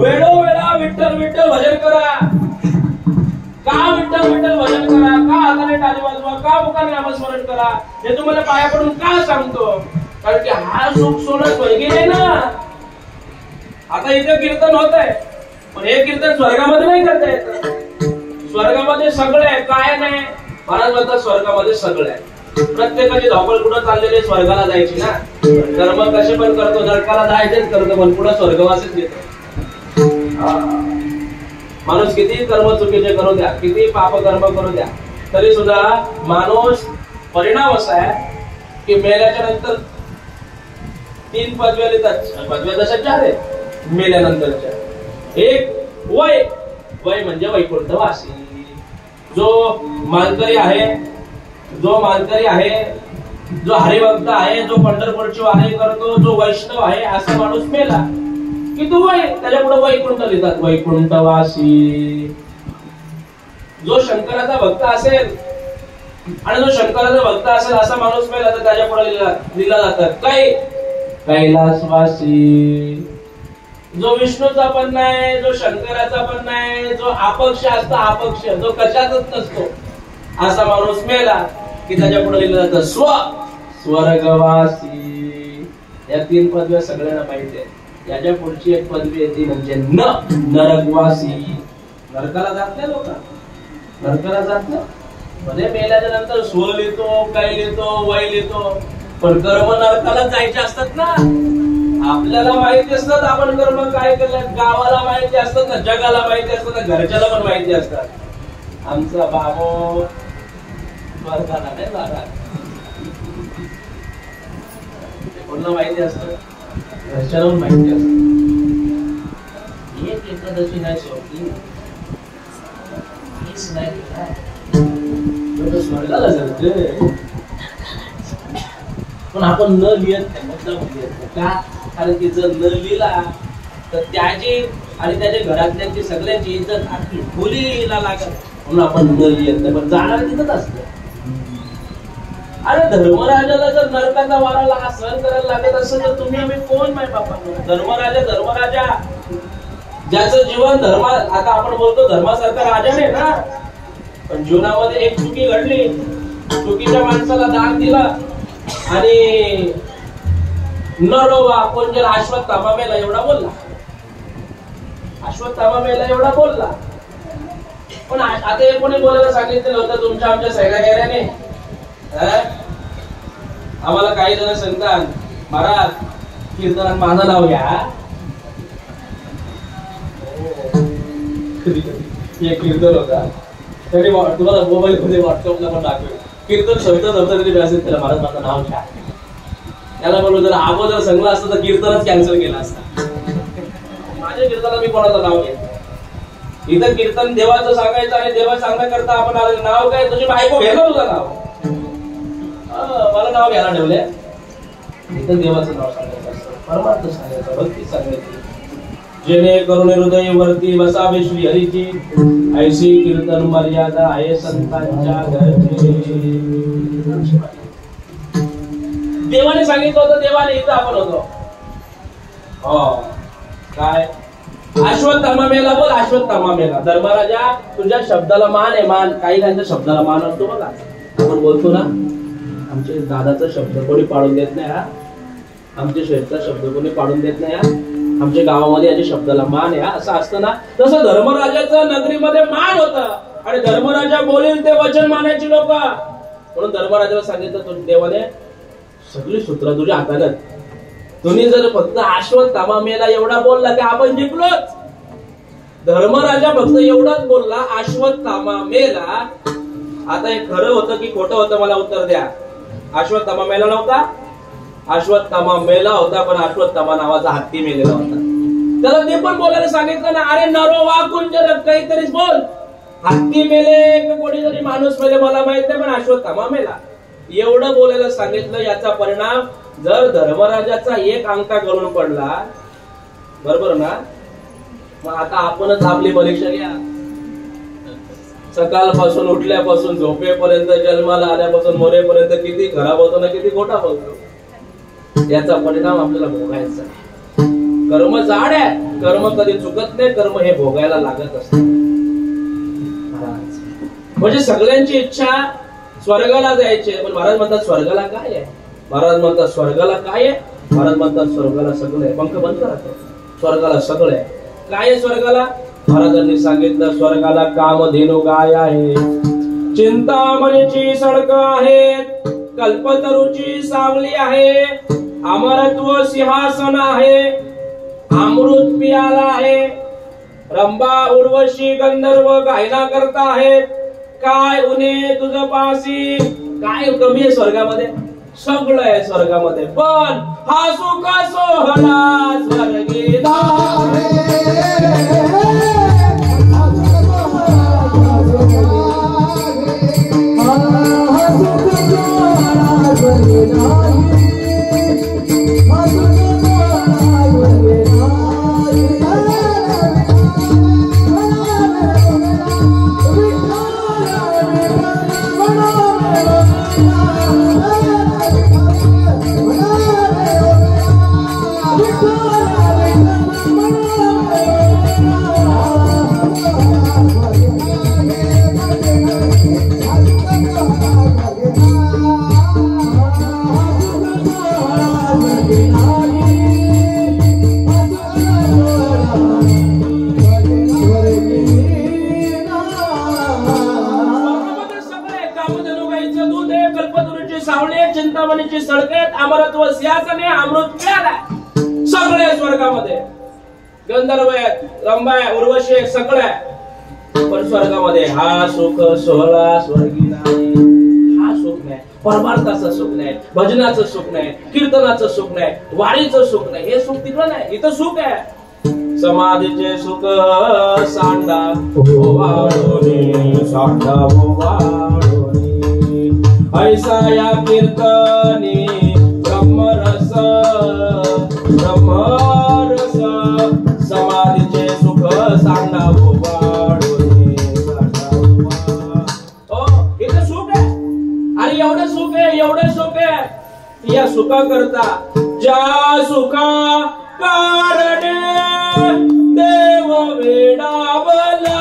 वेळोवेळा विठ्ठल विठ्ठल भजन करा. का विठ्ठल विठ्ठल भजन करा, का हाताने टाळी वाजवा, का मुखाने नामस्मरण करा, हे तुम्हाला पाया पडून का सांगतो? कारण की हा सुख सोनं स्वर्गीय आहे ना. आता इथे कीर्तन होत आहे, पण हे कीर्तन स्वर्गामध्ये नाही करता येत. स्वर्गामध्ये सगळं आहे, काय नाही. महाराज म्हणतात स्वर्गामध्ये सगळं आहे. प्रत्येकाची धावपळ कुठं चाललेली स्वर्गाला जायची ना. कर्म कसे पण करतो, नरकाला जायचेच करतो, पण पुढे स्वर्गवासीच येतो. माणूस किती कर्म चुकीचे करू द्या, किती पाप कर्म करू द्या, तरी सुद्धा माणूस परिणाम असा आहे की मेल्याच्या नंतर 3 पदव्या देतात. पदव्या तशा 4 आहेत मेल्यानंतरच्या. एक वय, वय म्हणजे वैकुंठवासी. जो मानकरी आहे, जो हरिभक्त आहे, जो पंढरपूरची वारी करतो, जो वैष्णव आहे, असा माणूस मेला की तो वय, त्याच्या पुढे वैकुंठ लिहितात, वैकुंठवासी. जो शंकराचा भक्त असेल आणि जो शंकराचा भक्त असेल असा माणूस मेला तर त्याच्या पुढे लिहिला जातात कैलासवासी. जो विष्णूचा पण नाही, जो शंकराचा पण नाही, जो अपक्ष असतो, अपक्ष जो कशातच नसतो, असा माणूस मेला की त्याच्या पुढे लिहिलं जातं स्वर्गवासी. या 3 पदव्या सगळ्यांना माहिती आहे. याच्या पुढची एक पदवी येते म्हणजे नरकवासी. नरकाला जात नाही लोक, नरकाला जात नाही. म्हणजे मेल्याच्या नंतर स्व लिहितो, काय लिहितो, वय लिहितो, पण कर्म नरकाला जायचे असतात ना. आपल्याला माहिती असतात आपण कर्म काय केलं, गावाला माहिती असतात ना, जगाला माहिती असतात ना, घरच्याला पण माहिती असतात. आमचा बाबो स्वर्गाला नाही जाणार, कोणाला माहिती असतं, घरच्याला पण माहिती असतं. एक एकादशी नाही सोडली, स्वर्गाला जायचं, पण आपण न लिहित नाही, मुद्दाम लिहित नाही. का? कारण की जर न लिहिला तर त्याची आणि त्याच्या घरातल्यांची सगळ्यांची इज्जत आखी खोलीला लागत, म्हणून आपण न लिहित नाही. पण जाणार तिथंच असतं. अरे धर्मराजाला जर नरकाचा वारा सहन करायला लागत असेल तर तुम्ही आम्ही कोण माय बापा. धर्मराजा ज्याचं जीवन धर्मा, आता आपण बोलतो धर्मासारखा राजा नाही ना, पण जीवनामध्ये एक चुकी घडली, चुकीच्या माणसाला दान दिला आणि नरोवा कोण जर अश्वत्थामा मेला एवढा बोलला, अश्वत्थामा मेला एवढा बोलला. पण आता हे कोणी बोलायला सांगितलं होतं तुमच्या आमच्या सैन्याने. आम्हाला काही जण सांगतात महाराज कीर्तनात माझं नाव घ्या. एक कीर्तन होता, त्याने तुम्हाला मोबाईल मध्ये व्हॉट्सअपला पण दाखवेल. कीर्तन शब्द तरी मेसेज केला, महाराज माझं नाव घ्या. त्याला बोललो जर अगोदर सांगला असतं तर कीर्तनच कॅन्सल केला असता. माझ्या कीर्तनाला मी कोणाचं नाव घेत. इथं कीर्तन देवाचं सांगायचं आणि देवा सांगण्याकरता आपण नाव काय, तुझी बायको घ्यायला तुझं नाव, मला नाव घ्यायला ठेवलंय. इथं देवाचं नाव सांगायचं असतं, परमार्थ सांगायचं, भक्ती सांगायची. जेणे करून हृदय वरती वसावे श्री हरीची, ऐशी कीर्तन मर्यादा आहे संतांच्या घरची. देवाने सांगितलं होतं, देवाने इथं आपण होतो. हो काय अश्वत्थामा मेला, बोल अश्वत्थामा मेला. धर्मराजा तुझ्या शब्दाला मान आहे, मान. काही त्यांच्या शब्दाला मान असतो बघा. आपण बोलतो ना आमच्या दादाचा शब्द कोणी पाडून देत नाही, हा आमच्या शेठचा शब्द कोणी पाडून देत नाही, हा आमच्या गावामध्ये याच्या शब्दाला मान आहे, असं असतं ना. तसं धर्मराजाचं नगरीमध्ये मान होता आणि धर्मराजा बोलेल ते वचन मानायची लोक. म्हणून धर्मराजाला सांगितलं देवाने सगळी सूत्र तुझ्या हातात. तुम्ही जर फक्त अश्वत्थामा मेला एवढा बोलला की आपण जिंकलोच. धर्मराजा फक्त एवढाच बोलला अश्वत्थामा मेला. आता हे खरं होतं की खोटं होतं मला उत्तर द्या. अश्वत्थामा मेला नव्हता, अश्वत्थामा मेला होता, पण अश्वत्थामा नावाचा हत्ती मेलेला होता. त्याला ते पण बोलायला सांगितलं ना, अरे नरो वाकुंज काहीतरी बोल. हत्ती मेले की कोणी जरी माणूस मेले मला माहित नाही, पण अश्वत्थामा मेला एवढं बोलायला सांगितलं. याचा परिणाम जर धर्मराजाचा एक अंका करून पडला, बरोबर ना, मग आता आपणच आपली परीक्षा घ्या. सकाळपासून उठल्यापासून झोपेपर्यंत, जन्माला आल्यापासून मरेपर्यंत किती खरा बोलतो ना, किती खोटा बोलतो. याचा परिणाम आपल्याला भोगायचा. कर्म जाड आहे, कर्म कधी चुकत नाही, कर्म हे भोगायला लागत असत. म्हणजे सगळ्यांची इच्छा स्वर्गाला जायची, पण महाराज म्हणतात स्वर्गाला काय आहे. महाराज म्हणतात स्वर्गाला काय आहे. महाराज म्हणतात स्वर्गाला सगळं आहे. पंख बंद करा. स्वर्गाला सगळं आहे. काय आहे स्वर्गाला? महाराजांनी सांगितलं स्वर्गाला कामधेनु गाय आहे, चिंतामणीची सडक आहेत, कल्पतरूची सावली आहे, अमरत्व सिंहासन आहे, अमृत पियाला आहे, रंभा उर्वशी गंधर्व गायना करता आहेत. काय उन्हे तुझ पासी, काय कमी आहे स्वर्गामध्ये? सगळं आहे स्वर्गामध्ये. पण हा सुख सोहळा स्वर्गी चिंतामणीची सडकेत, अमरत्व सिंहासने, अमृत पियाला, सगळे स्वर्गामध्ये. गंधर्व आहेत, रंभा आहे, उर्वशी आहे, सगळं आहे. पण स्वर्गामध्ये हा सुख सोहळा स्वर्गी नाही. हा सुख नाही, परमार्थाचं सुख नाही, भजनाचं सुख नाही, कीर्तनाचं सुख नाही, वाणीचं सुख नाही. हे सुख तिकडं नाही, इथं सुख आहे. समाधीचे सुख सांडा ओवाळोनी, सांडा ओवाळोनी, ऐसा या कीर्तनी ब्रह्मरस, ब्रह्मरस, समाधीचे सुख सांडा ओवाळोनी, सांडा ओवाळोनी. हो, इथं सुख आहे. आणि एवढं सुख आहे, एवढं सुख आहे. या सुखा करता ज्या सुखा कारणे देव वेडावला,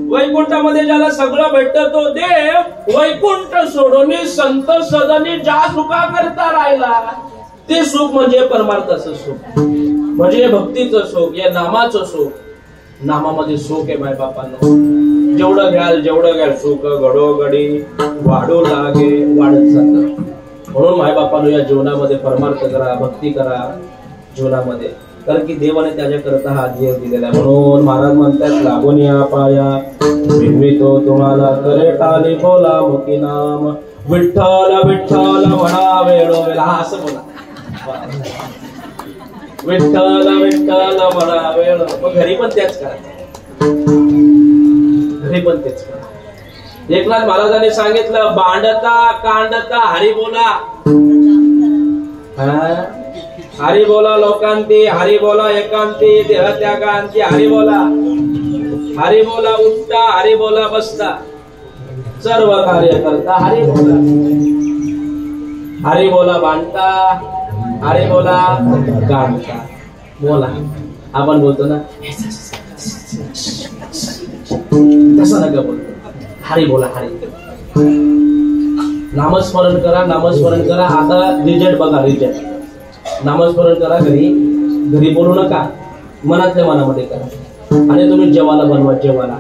वैकुंठामध्ये ज्याला सगळं भेटतं तो देव वैकुंठ सोडून संत सदनी ज्या सुखा करता राहिला, ते सुख म्हणजे परमार्थाचं सुख, म्हणजे भक्तीचं सुख, या नामाचं सुख. नामामध्ये सुख आहे माय बापांनो. जेवढं घ्याल सुख घडोघडी वाढू लागे, वाढत जातं. म्हणून माय बापांनो या जीवनामध्ये परमार्थ करा, भक्ती करा जीवनामध्ये. कारण की देवाने त्याच्याकरता हा जीव दिलेला आहे. म्हणून महाराज म्हणतात लागून या पाया विनवितो तुम्हाला करे टाली बोला मुखी नाम विठ्ठल विठ्ठल म्हणा वेळोवेळा. हा असं बोला विठ्ठल विठ्ठल म्हणा वेळ. मग घरी पण तेच करा, घरी पण तेच करा. एकनाथ महाराजांनी सांगितलं बांडता कांडता हरी बोला. हरी बोला लोकांती, हरी बोला एकांती, देह त्यागांती, हरी बोला. हरी बोला उठता, हरी बोला बसता, सर्व कार्य करता हरी बोला. हरी बोला बांधता, हरी बोला कांडता. बोला आपण बोलतो ना तसं नका बोलतो. हरी बोला, हरी नामस्मरण करा, नामस्मरण करा. आता रिजल्ट बघा, रिजल्ट. नामस्मरण करा घरी, घरी बोलू नका, मनातल्या मनामध्ये करा. आणि तुम्ही जेवायला बनवा, जेवायला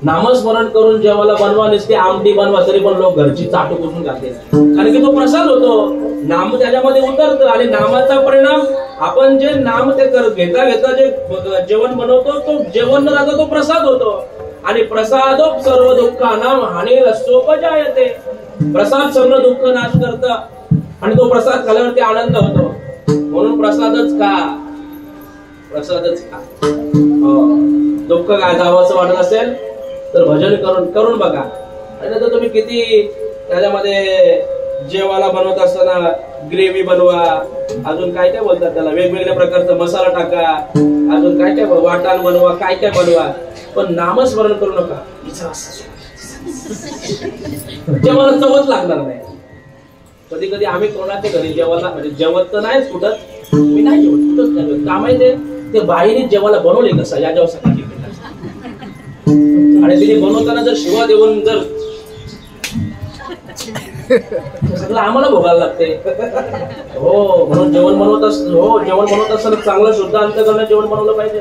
नामस्मरण करून जेवायला बनवा. नसते आमटी बनवा तरी पण लोक घरची चाटू करून घालते, कारण की तो प्रसाद होतो. नाम त्याच्यामध्ये उतरतं आणि नामाचा परिणाम आपण जे नाम ते घेता घेता जे जेवण बनवतो तो जेवण न राहता तो प्रसाद होतो. आणि प्रसाद सर्व दुःखानां हानी रसोपजायते. प्रसाद सर्व दुःख नाश करत आणि तो प्रसाद खाल्यावरती आनंद होतो. म्हणून प्रसादच खा, प्रसादच खा. दुःख काय जावंसं वाटत असेल तर भजन करून बघा. आणि नंतर तुम्ही किती त्याच्यामध्ये जेवायला बनवत असताना ग्रेव्ही बनवा, अजून काय काय बोलतात त्याला, वेगवेगळ्या प्रकारचा मसाला टाका, अजून काय काय वाटण बनवा, काय काय बनवा, पण नामस्मरण करू नका. जेवायला चवच लागणार नाही. कधी कधी आम्ही कोणाच्या घरी जेवायला म्हणजे जेवत तर नाहीच कुठं, मी नाही जेवत कुठंच नाही. का माहितीये ते बाईने जेवायला बनवले कसं याच्यावर सगळं आणि तिने बनवताना जर शिवा देऊन जर सगळं आम्हाला भोगायला लागते. हो म्हणून जेवण बनवत असताना चांगलं शुद्ध अंतकरण जेवण बनवलं पाहिजे.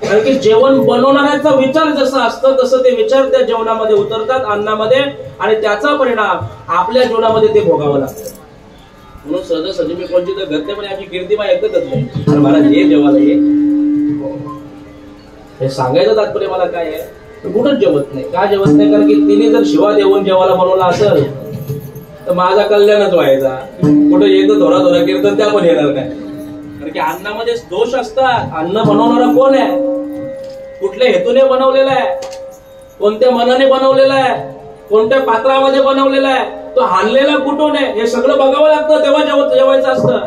कारण की जेवण बनवणाऱ्याचा विचार जसा असतं तसं ते विचार त्या जेवणामध्ये उतरतात, अन्नामध्ये, आणि त्याचा परिणाम आपल्या जीवनामध्ये ते भोगावं लागतं. म्हणून सहजासहजी मी कोणती तर घरते पण आमची कीर्तिमा ऐकतच नाही. अरे महाराज हे जेवायला हे सांगायचं तात्पर्य मला काय आहे, कुठंच जेवत नाही. का जेवत नाही? कारण की तिने जर शिवा देऊन जेवायला बनवला असेल तर माझा कल्याणच व्हायचा. कुठं येतं थोडा थोडा कीर्तन त्या पण येणार नाही. कारण की अन्नामध्ये दोष असतात. अन्न बनवणारा कोण आहे, कुठल्या हेतूने बनवलेला आहे, कोणत्या मनाने बनवलेला आहे, कोणत्या पात्रामध्ये बनवलेला आहे, तो हाणलेला कुठून आहे, हे सगळं बघावं लागतं तेव्हा जेवायचं असतं.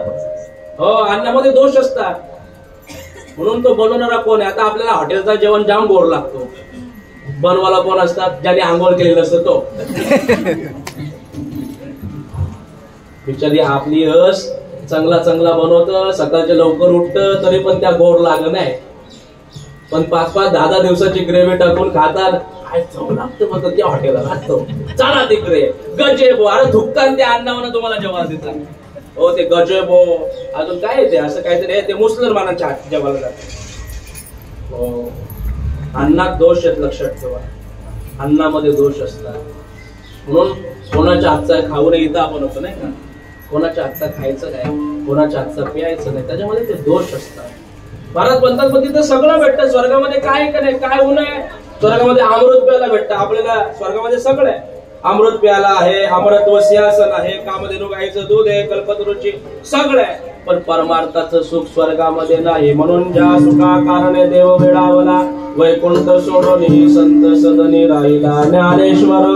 हो अन्नामध्ये दोष असतात. म्हणून तो बनवणारा कोण आहे. आता आपल्याला हॉटेलचा जेवण जाम गोड लागतो, बनवायला कोण असतात, ज्याने आंघोळ केलेलं असतं तो. बिचारी आपली हस चांगला चांगला बनवतं, सकाळच्या लवकर उठतं, तरी पण त्या गोड लागत नाही. पण 5-5, 10-10 दिवसाची ग्रेव्ही टाकून खातात. काय चव लागतं मग त्या हॉटेलला लागतो. चला तिकडे गजेबो, अरे धुक्कान त्या अन्नावर तुम्हाला जेवायला देतात. हो ते गजेबो, अजून काय येते असं काहीतरी ते मुसलमानाच्या जेवायला जातात. हो अन्नात दोष आहेत, लक्षात ठेवा. अन्नामध्ये दोष असतात. म्हणून कोणाच्या हातचा खाऊ नये, इथं आपण होतो नाही का, कोणाच्या हातचा खायचं नाही, कोणाच्या हातचा प्यायचं नाही, त्याच्यामध्ये ते दोष असतात. महाराज म्हणतात पण तिथं सगळं भेटतं. स्वर्गामध्ये काय का नाही, काय होऊ नये, स्वर्गामध्ये अमृत प्यायला भेटतं. आपल्याला स्वर्गामध्ये सगळं आहे. अमृत प्याला आहे, अमृत सिंहासन आहे, कामधेनू गाईचं दूध आहे, कल्पतरूची सगळं आहे. पण परमार्थाचं सुख स्वर्गामध्ये नाही. म्हणून ज्या सुखा कारणे देव वेळावला, वैकुंठ सोडून संत सदनी राहिला ज्ञानेश्वर.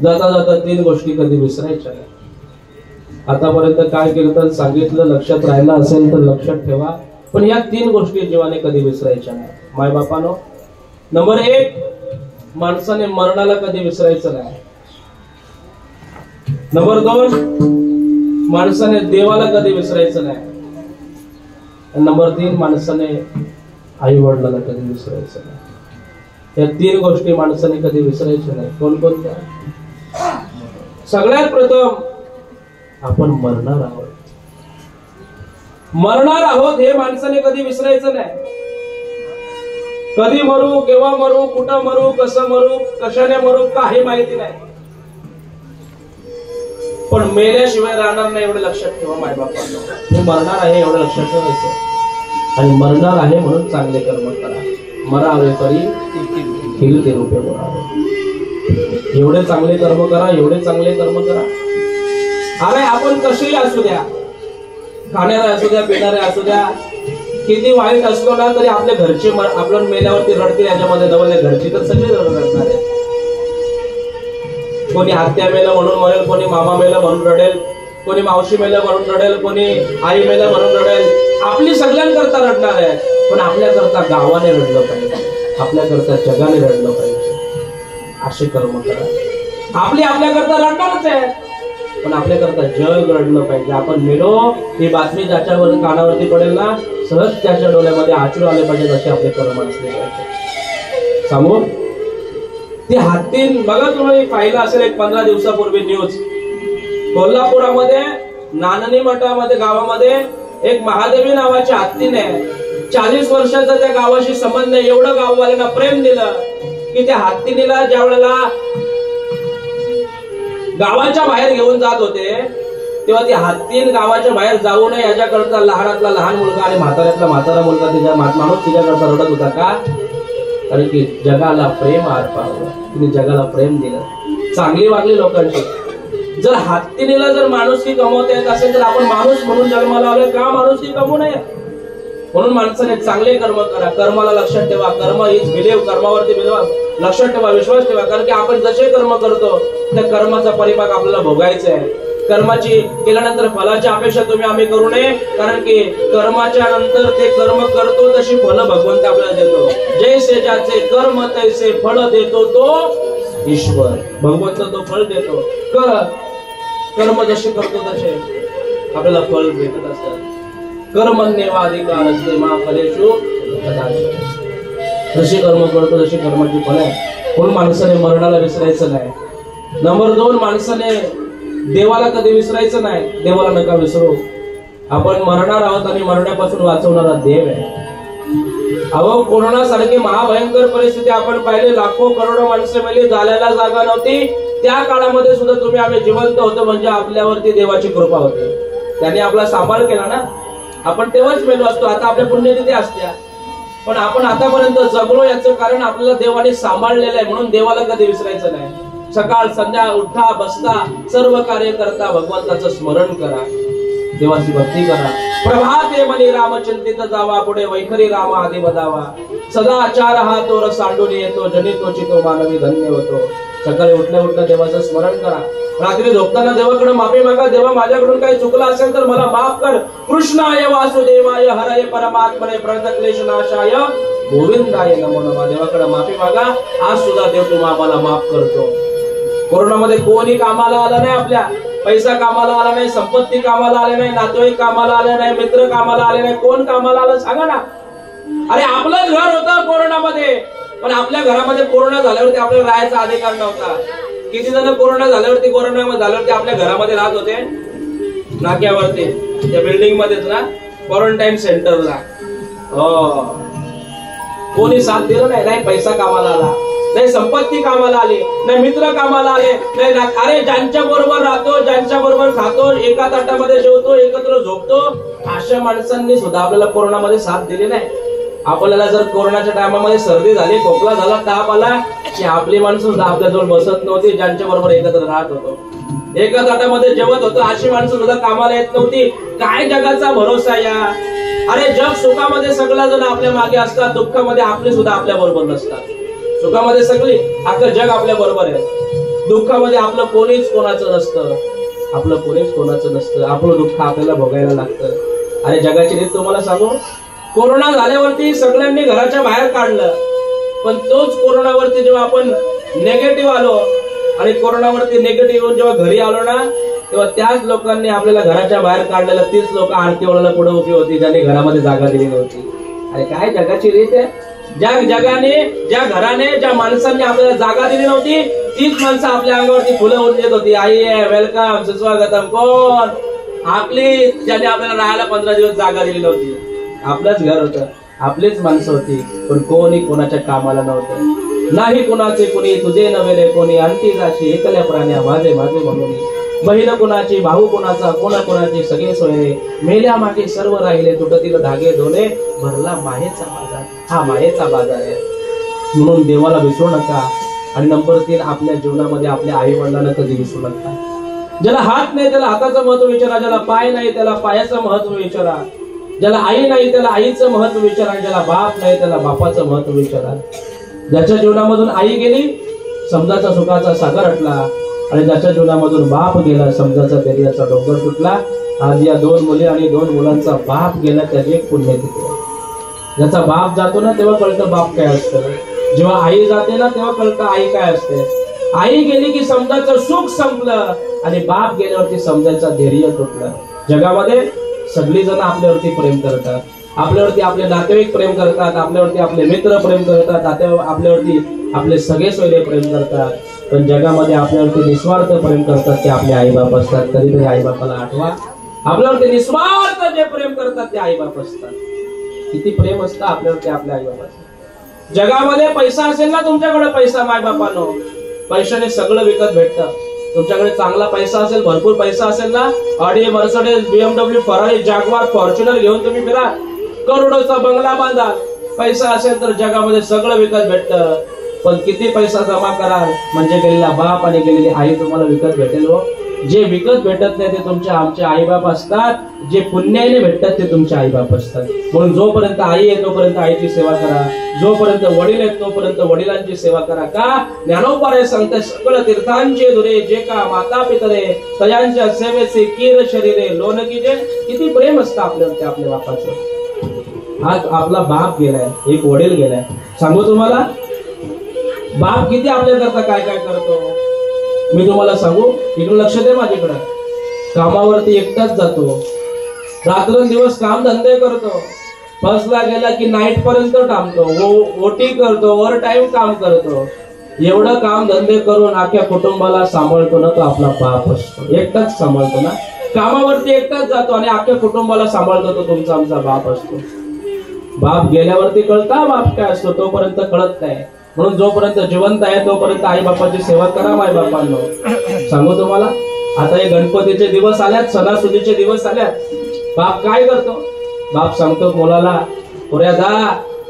जाता जाता 3 गोष्टी कधी विसरायच्या नाही. आतापर्यंत काय कीर्तन सांगितलं लक्षात राहिलं असेल तर लक्षात ठेवा. पण या 3 गोष्टी जीवाने कधी विसरायच्या नाही. माय बापानो, नंबर 1, माणसाने मरणाला कधी विसरायचं नाही. नंबर 2, माणसाने देवाला कधी विसरायचं नाही. नंबर 3, माणसाने आई वडिलांना कधी विसरायचं नाही। या 3 गोष्टी माणसाने कधी विसरायच्या नाही। कोणकोणत्या? सगळ्यात प्रथम आपण मरणार आहोत। मरणार आहोत हे माणसाने कधी विसरायचं नाही। कधी मरू, केव्हा मरू, कुठं मरू, कसं मरू, कशाने मरू काही माहिती नाही, पण मेल्याशिवाय राहणार नाही एवढं लक्षात ठेवा मायबापांना। मी मरणार आहे एवढं लक्षात ठेवायचं, आणि मरणार आहे म्हणून चांगले कर्म करा। मरावे तरी फिरते रुपये बोलावे। एवढे चांगले कर्म करा, एवढे चांगले कर्म करा। अरे आपण कसेही असू द्या, खाणारे असू द्या, पिणारे असू द्या, किती वाईट असलो ना तरी आपल्या घरचे आपल्या मेल्यावरती रडतील याच्यामध्ये दवले घरची तर सगळे रडणार आहेत। कोणी आत्या मेलं म्हणून मरेल, कोणी मामा मेलं म्हणून रडेल, कोणी मावशी मेलं म्हणून रडेल, कोणी आई मेलं म्हणून रडेल। आपली सगळ्यांकरता रडणार आहे, पण आपल्याकरता गावाने रडलं पाहिजे, आपल्याकरता जगाने रडलं पाहिजे। असे कर्म करा। आपल्याकरता रडणारच आहे, पण आपल्याकरता जग रडलं पाहिजे। आपण मेलो ही बातमी ज्याच्यावर कानावरती पडेल ना सहज त्याच्या डोळ्यामध्ये आचरू आले पाहिजे, असे आपले कर्म असले पाहिजे। सांगू ते हत्तीन बघा, तुम्ही पाहिलं असेल एक 15 दिवसापूर्वी न्यूज, कोल्हापुरामध्ये नाननी मठामध्ये गावामध्ये एक महादेवी नावाची हत्तीने 40 वर्षाचा त्या गावाशी संबंध नाही, एवढं गाववाल्यांना प्रेम दिलं की त्या हत्तीनीला ज्या वेळेला गावाच्या बाहेर घेऊन जात होते तेव्हा ती हत्तीन गावाच्या बाहेर जाऊ नये याच्याकरता लहानातला लहान मुलगा आणि म्हाताऱ्यातला म्हातारा मुलगा तिच्या माणूस तिच्याकरता रडत होता का? कारण की जगाला प्रेम अर्पावलं, तिने जगाला प्रेम दिलं, चांगली वागली लोकांची। जर हत्तीनीला जर माणुसकी कमवता येत असेल तर आपण माणूस म्हणून जन्माला आलोय का माणुसकी कमवू नये? म्हणून माणसाने चांगले कर्म करा। कर्माला लक्षात ठेवा, कर्म इज बिलीव, कर्मावरती बिलीव लक्षात ठेवा, विश्वास ठेवा। कारण की आपण जसे कर्म करतो त्या कर्माचा परिपाक आपल्याला भोगायचा आहे। कर्माची केल्यानंतर फलाची अपेक्षा आम्ही करू नये, कारण की कर्माच्या नंतर ते कर्म करतो तशी फल भगवंत आपल्याला देतो। जैसे ज्याचे कर्म तैसे फळ देतो तो ईश्वर, भगवंत तो फळ देतो। कर्म जसे करतो तसे आपल्याला फळ भेटत असतात। कर्मण्येवाधिकार असते मा फलेषु कदाचन, जशी कर्म करतो तशी कर्माची फळ आहे। म्हणून माणसाने मरणाला विसरायचं नाही। नंबर 2, माणसाने देवाला कधी विसरायचं नाही। देवाला नका विसरू, आपण मरणार आहोत आणि मरण्यापासून वाचवणारा देव आहे। अहो कोरोना सारखी महाभयंकर परिस्थिती आपण पाहिली, लाखो करोडो माणसं मेली, जाल्याला जागा नव्हती, त्या काळामध्ये सुद्धा आम्ही जिवंत होतो म्हणजे आपल्यावरती देवाची कृपा होती, त्याने आपला सांभाळ केला ना। आपण तेव्हाच मेलो असतो, आता आपल्या पुण्यतिथी असत्या, पण आपण आतापर्यंत जगलो याचं कारण आपल्याला देवाने सांभाळलेलं आहे। म्हणून देवाला कधी विसरायचं नाही। सकाळ संध्या उठा बसता सर्व कार्य करता भगवंताचं स्मरण करा, देवाची भक्ती करा। प्रभाते मनी रामचिंतित जावा, पुढे वैखरी राम आदि बदावा, सदाचार हा तोर सांडून येतो, जनितोची तो मानवी धन्य होतो। सकाळी उठल्या देवाचं स्मरण करा, रात्री झोपताना देवाकडे माफी मागा, देवा माझ्याकडून काही चुकलं असेल तर मला माफ कर। कृष्णाय वासुदेवाय हरये परमात्मने प्रणतक्लेशनाशाय गोविंदाय नमो नमः। देवाकडे माफी मागा, आज सुद्धा देव तुम्हाला माफ करतो। कोरोनामध्ये कोणी कामाला आलं नाही, आपल्या पैसा कामाला आला नाही, संपत्ती कामाला आले नाही, नातेवाईक कामाला आले नाही, मित्र कामाला आले नाही, कोण कामाला आलं सांगा ना? अरे आपलंच घर होतं कोरोनामध्ये, पण आपल्या घरामध्ये कोरोना झाल्यावरती आपल्याला राहायचा अधिकार नव्हता। किती जण कोरोना झाल्यावरती आपल्या घरामध्ये राहत होते, नाक्यावरती, त्या बिल्डिंग मध्येच ना, क्वारंटाईन सेंटरला। कोणी साथ दिलं नाही, नाही पैसा कामाला आला, नाही संपत्ती कामाला आली, नाही मित्र कामाला आले, नाही अरे ज्यांच्या बरोबर राहतो, ज्यांच्या बरोबर खातो, एका ताटामध्ये जेवतो, एकत्र झोपतो, अशा माणसांनी सुद्धा आपल्याला कोरोनामध्ये साथ दिली नाही। आपल्याला जर कोरोनाच्या टायमामध्ये सर्दी झाली, खोकला झाला, ताप आला की आपली माणसं सुद्धा आपल्याजवळ बसत नव्हती, ज्यांच्या बरोबर एकत्र राहत होतो, एका ताटामध्ये जेवत होतो, अशी माणसं सुद्धा कामाला येत नव्हती। काय जगाचा भरोसा या? अरे जग सुखामध्ये सगळा जण आपल्या मागे असतात, दुःखामध्ये आपले सुद्धा आपल्या बरोबर नसतात। सुखामध्ये सगळी अख्खं जग आपल्या बरोबर आहे, दुःखामध्ये आपलं कोणीच कोणाचं नसतं, आपलं कोणीच कोणाचं नसतं, आपलं दुःख आपल्याला भोगायला लागतं। अरे जगाची रीत तुम्हाला सांगू, कोरोना झाल्यावरती सगळ्यांनी घराच्या बाहेर काढलं, पण तोच कोरोनावरती जेव्हा आपण नेगेटिव्ह आलो आणि कोरोनावरती निगेटिव्ह येऊन जेव्हा घरी आलो ना, तेव्हा त्याच लोकांनी आपल्याला घराच्या बाहेर काढलेलं, तीच लोक आरती ओळायला पुढे उभी होती ज्यांनी घरामध्ये जागा दिली नव्हती। अरे काय जगाची रीत आहे. ज्या जगाने, ज्या घराने, ज्या माणसांनी आपल्याला जागा दिली नव्हती, तीच माणसं आपल्या अंगावरती फुलं उडून येत होती. आई आहे, वेलकम, सुस्वागतम. कोण? आपली, ज्याने आपल्याला राहायला 15 दिवस जागा दिली नव्हती. आपलंच घर होतं, आपलीच माणसं होती, पण कोणी कोणाच्या कामाला नव्हतं. नाही कुणाचे कुणी, तुझे नव्हे कोणी, अंती जाशी एकल्या प्राण्या माझे माझे म्हणून. बहीण कुणाची, भाऊ कुणाचा, कोणाची, सगळे सोयरे. मेल्या मागे सर्व राहिले, तुटतील धागे धोले, भरला मायेचा बाजार. हा मायेचा बाजार आहे. म्हणून देवाला विसरू नका. आणि नंबर 3, आपल्या जीवनामध्ये आपल्या आई वडिलांना कधी विसरू नका. ज्याला हात नाही त्याला हाताचं महत्व विचारा, ज्याला पाय नाही त्याला पायाचं महत्व विचारा, ज्याला आई नाही त्याला आईचं महत्व विचारा, ज्याला बाप नाही त्याला बापाचं महत्व विचारा. ज्याच्या जीवनामधून आई गेली, समजाचा सुखाचा सागर हटला. आणि ज्याच्या जीवनामधून बाप गेला, समजाचा धैर्याचा डोंगर तुटला. आज या 2 मुली आणि 2 मुलांचा बाप गेला, त्याचे एक पुण्य तिथे. ज्याचा बाप जातो ना तेव्हा कळतं बाप काय असतं. जेव्हा आई जाते ना तेव्हा कळतं आई काय असते. आई गेली की समजाचं सुख संपलं आणि बाप गेल्यावरती समजायचा धैर्य तुटलं. जगामध्ये सगळी जण आपल्यावरती प्रेम करतात, आपल्यावरती आपले नातेवाईक प्रेम करतात, आपल्यावरती आपले मित्र प्रेम करतात, आपल्यावरती आपले सगळे सोयरे प्रेम करतात. पण जगामध्ये आपल्यावरती निस्वार्थ प्रेम करतात ते आपले आई बाप असतात. कधीतरी आई बापाला आठवा. आपल्यावरती निस्वार्थ जे प्रेम करतात ते आई बाप असतात. किती प्रेम असतं आपल्यावरती आपल्या आई बापाचं. जगामध्ये पैसा असेल ना तुमच्याकडे, पैसा माय बापानो, पैशाने सगळं विकत भेटतं. तुमच्याकडे चांगला पैसा असेल, भरपूर पैसा असेल ना, ऑडी, मर्सिडीज, BMW, फरारी, जागवार, फॉर्च्युनर घेऊन तुम्ही फिरा, करोडोचा बंगला बांधा. पैसा असेल तर जगामध्ये सगळं विकत भेटतं. पण किती पैसा जमा कराल म्हणजे गेलेला बाप आणि गेलेली आई तुम्हाला विकत भेटेल. हो, जे विकत भेटत नाही ते आमचे आई बाप असतात. जे पुण्याने भेटतात ते तुमचे आई बाप असतात. म्हणून जोपर्यंत आई आहे तोपर्यंत आईची सेवा करा, जोपर्यंत वडील आहेत तोपर्यंत वडिलांची सेवा करा. का? ज्ञानोपारे सांगते, सकळ तीर्थांचे दुरे जे का माता पितरे, तयांच्या सेवेचे कीर शरीरे लोन कीजे. किती प्रेम असतं आपल्यावरती आपल्या बापाचं. आज आपला बाप गेलाय, एक वडील गेलाय. सांगू तुम्हाला बाप किती आपल्याकरता काय काय करतो. मी तुम्हाला सांगू, इकडे लक्ष दे माझ्याकडे. कामावरती एकटाच जातो, रात्रंदिवस काम धंदे करतो, फर्स्टला गेला की नाईट पर्यंत थांबतो, ओटी करतो, ओव्हर टाइम काम करतो. एवढं काम धंदे करून अख्ख्या कुटुंबाला सांभाळतो ना तो आपला बाप असतो. एकटाच सांभाळतो ना, कामावरती एकटाच जातो आणि अख्ख्या कुटुंबाला सांभाळतो तो तुमचा आमचा बाप असतो. बाप गेल्यावरती कळता बाप काय असतो, तोपर्यंत कळत नाही. म्हणून जोपर्यंत जिवंत आहे तोपर्यंत आई बापाची सेवा करा माय बापांनो. सांगू तुम्हाला, आता हे गणपतीचे दिवस आल्यात, सणासुदीचे दिवस आल्यात. बाप काय करतो? बाप सांगतो मुलाला, पुऱ्या जा,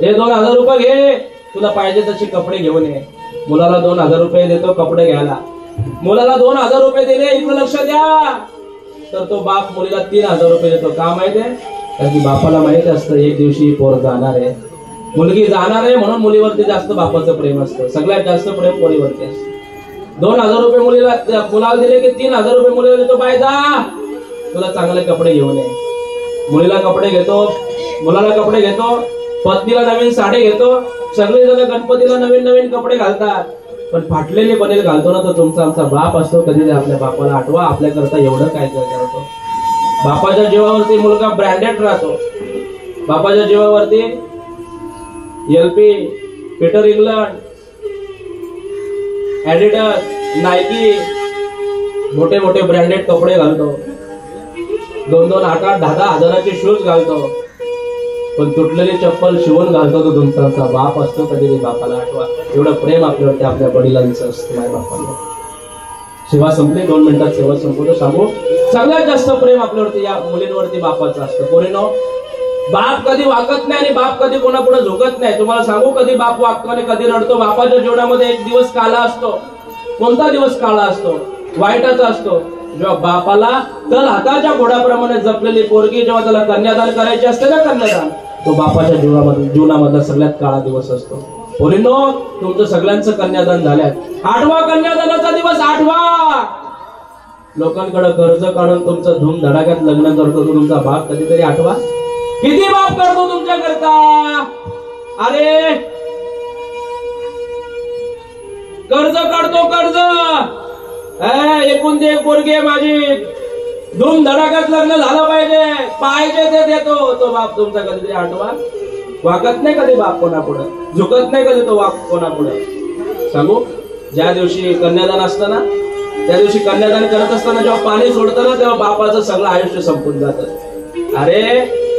हे 2000 रुपये घे, तुला पाहिजे तसे कपडे घेऊन ये. मुलाला 2000 रुपये देतो कपडे घ्यायला. मुलाला 2000 रुपये दिले, इकडे लक्ष द्या, तर तो बाप मुलीला 3000 रुपये देतो. का माहिती आहे? कारण की बापाला माहिती असतं एक दिवशी पोर जाणार आहे, मुलगी जाणार आहे. म्हणून मुलीवरती जास्त बापाचं प्रेम असतं, सगळ्यात जास्त प्रेम मुलीवरती असतं. 2000 रुपये मुलाला दिले की 3000 रुपये मुलीला देतो. बाय जा, तुला चांगले कपडे घेऊन ये. मुलीला कपडे घेतो, मुलाला कपडे घेतो, पत्नीला नवीन साडी घेतो. सगळे जण गणपतीला नवीन नवीन कपडे घालतात, पण फाटलेले बनेल घालतो ना तो तुमचा आमचा बाप असतो. कधी आपल्या बापाला आठवा, आपल्याकरता एवढं काय काय करतो. बापाच्या जीवावरती मुलगा ब्रँडेड राहतो. बापाच्या जीवावरती LP, पीटर इंग्लंड, ऍडिडास, नायकी, मोठे मोठे ब्रँडेड कपडे घालतो. 2-2, 8-8, 10-10 हजाराचे शूज घालतो. पण तुटलेली चप्पल शिवून घालतो तो तुमचा बाप असतो. कधी बापाला आठवा. एवढं प्रेम आपल्यावरती आपल्या वडिलांचं असतं माझ्या बापाला. सेवा संपली, 2 मिनिटात सेवा संपवतो. सांगू, सगळ्यात जास्त प्रेम आपल्यावरती या मुलींवरती बापाचं असतं. पोरीनो, बाप कधी वाकत नाही आणि बाप कधी कोणापुढे झोकत नाही. तुम्हाला सांगू, कधी बाप वागतो आणि कधी रडतो. बापाच्या जीवनामध्ये एक दिवस काळा असतो. कोणता दिवस काळा असतो? वाईटाचा असतो. जेव्हा बापाला तल हाताच्या घोड्याप्रमाणे जपलेली पोरगी जेव्हा त्याला कन्यादान करायची असते ना, कन्यादान, तो बापाच्या जीवनामधला सगळ्यात काळा दिवस असतो. पोरींनो, तुमचं सगळ्यांचं कन्यादान झाल्यात. 8वा कन्यादानाचा दिवस, 8वा. लोकांकडे कर्ज काढून तुमचं धूम धडाक्यात लग्न करतो तो तुमचा बाप. कधीतरी आठवा. किती बाप करतो तुमच्या करता? अरे कर्ज काढतो, कर्ज. एकूण ते पोरगी माझी, धूम धडाक्यात लग्न झालं पाहिजे, पाहिजे ते देतो तो बाप तुमचा. कधीतरी आठवा. वागत नाही कधी बाप कोणापुढं, झुकत नाही कधी तो बाप कोणापुढं. सांगू, ज्या दिवशी कन्यादान असतं ना, त्या दिवशी कन्यादान करत असताना जेव्हा पाणी सोडतं ना, तेव्हा बापाचं सगळं आयुष्य संपून जातं. अरे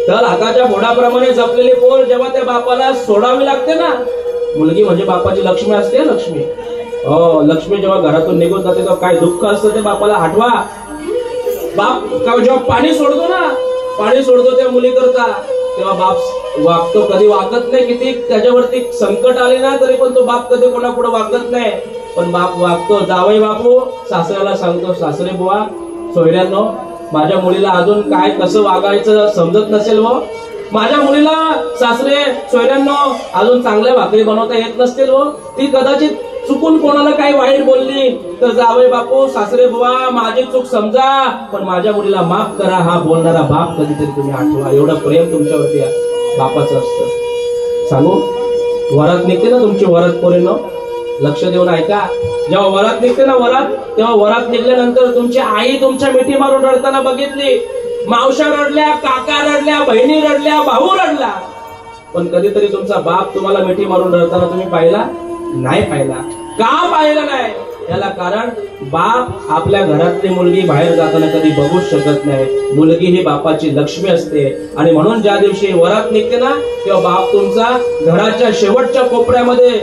तर हाताच्या बोटाप्रमाणे जपलेली पोर जेव्हा त्या बापाला सोडावी लागते ना, मुलगी म्हणजे बापाची लक्ष्मी असते. लक्ष्मी, हो, लक्ष्मी जेव्हा घरातून निघून जाते तेव्हा काय दुःख असतं ते बापाला आठवा. बाप जेव्हा पाणी सोडतो ना, पाणी सोडतो त्या मुली करता, तेव्हा बाप वागतो. कधी वागत नाही, किती त्याच्यावरती संकट आले ना तरी पण तो बाप कधी कोणापुढे वागत नाही, पण बाप वागतो. जावई बापू सासऱ्याला सांगतो, सासरे बुवा, सोयऱ्यांनो, माझ्या मुलीला अजून काय कसं वागायचं समजत नसेल हो, माझ्या मुलीला सासरे सोयऱ्यांनो अजून चांगल्या भाकरी बनवता येत नसतील हो, ती कदाचित चुकून कोणाला काही वाईट बोलली तर जावई बापू, सासरे बुवा, माझी चूक समजा, पण माझ्या मुलीला माफ करा. हा बोलणारा बाप कधीतरी तुम्ही आठवा. एवढं प्रेम तुमच्यावरती बापाचं असतं. सांगू, वरात निघते ना तुमची, वरात पोरींनो, लक्ष देऊन ऐका. जेव्हा वरात निघते ना वरात, तेव्हा वरात निघल्यानंतर तुमची आई तुमच्या मिठी मारून रडताना बघितली. मावश्या रडल्या, काका रडल्या, बहिणी रडल्या, भाऊ रडला, पण कधीतरी तुमचा बाप तुम्हाला मिठी मारून रडताना तुम्ही पाहिला नाही? पाहिला. का पाहिलं नाही? याला कारण बाप आपल्या घरातली मुलगी बाहेर जाताना कधी बघूच शकत नाही. मुलगी ही बापाची लक्ष्मी असते, आणि म्हणून ज्या दिवशी वरात निघते ना, तेव्हा बाप तुमचा घराच्या शेवटच्या कोपऱ्यामध्ये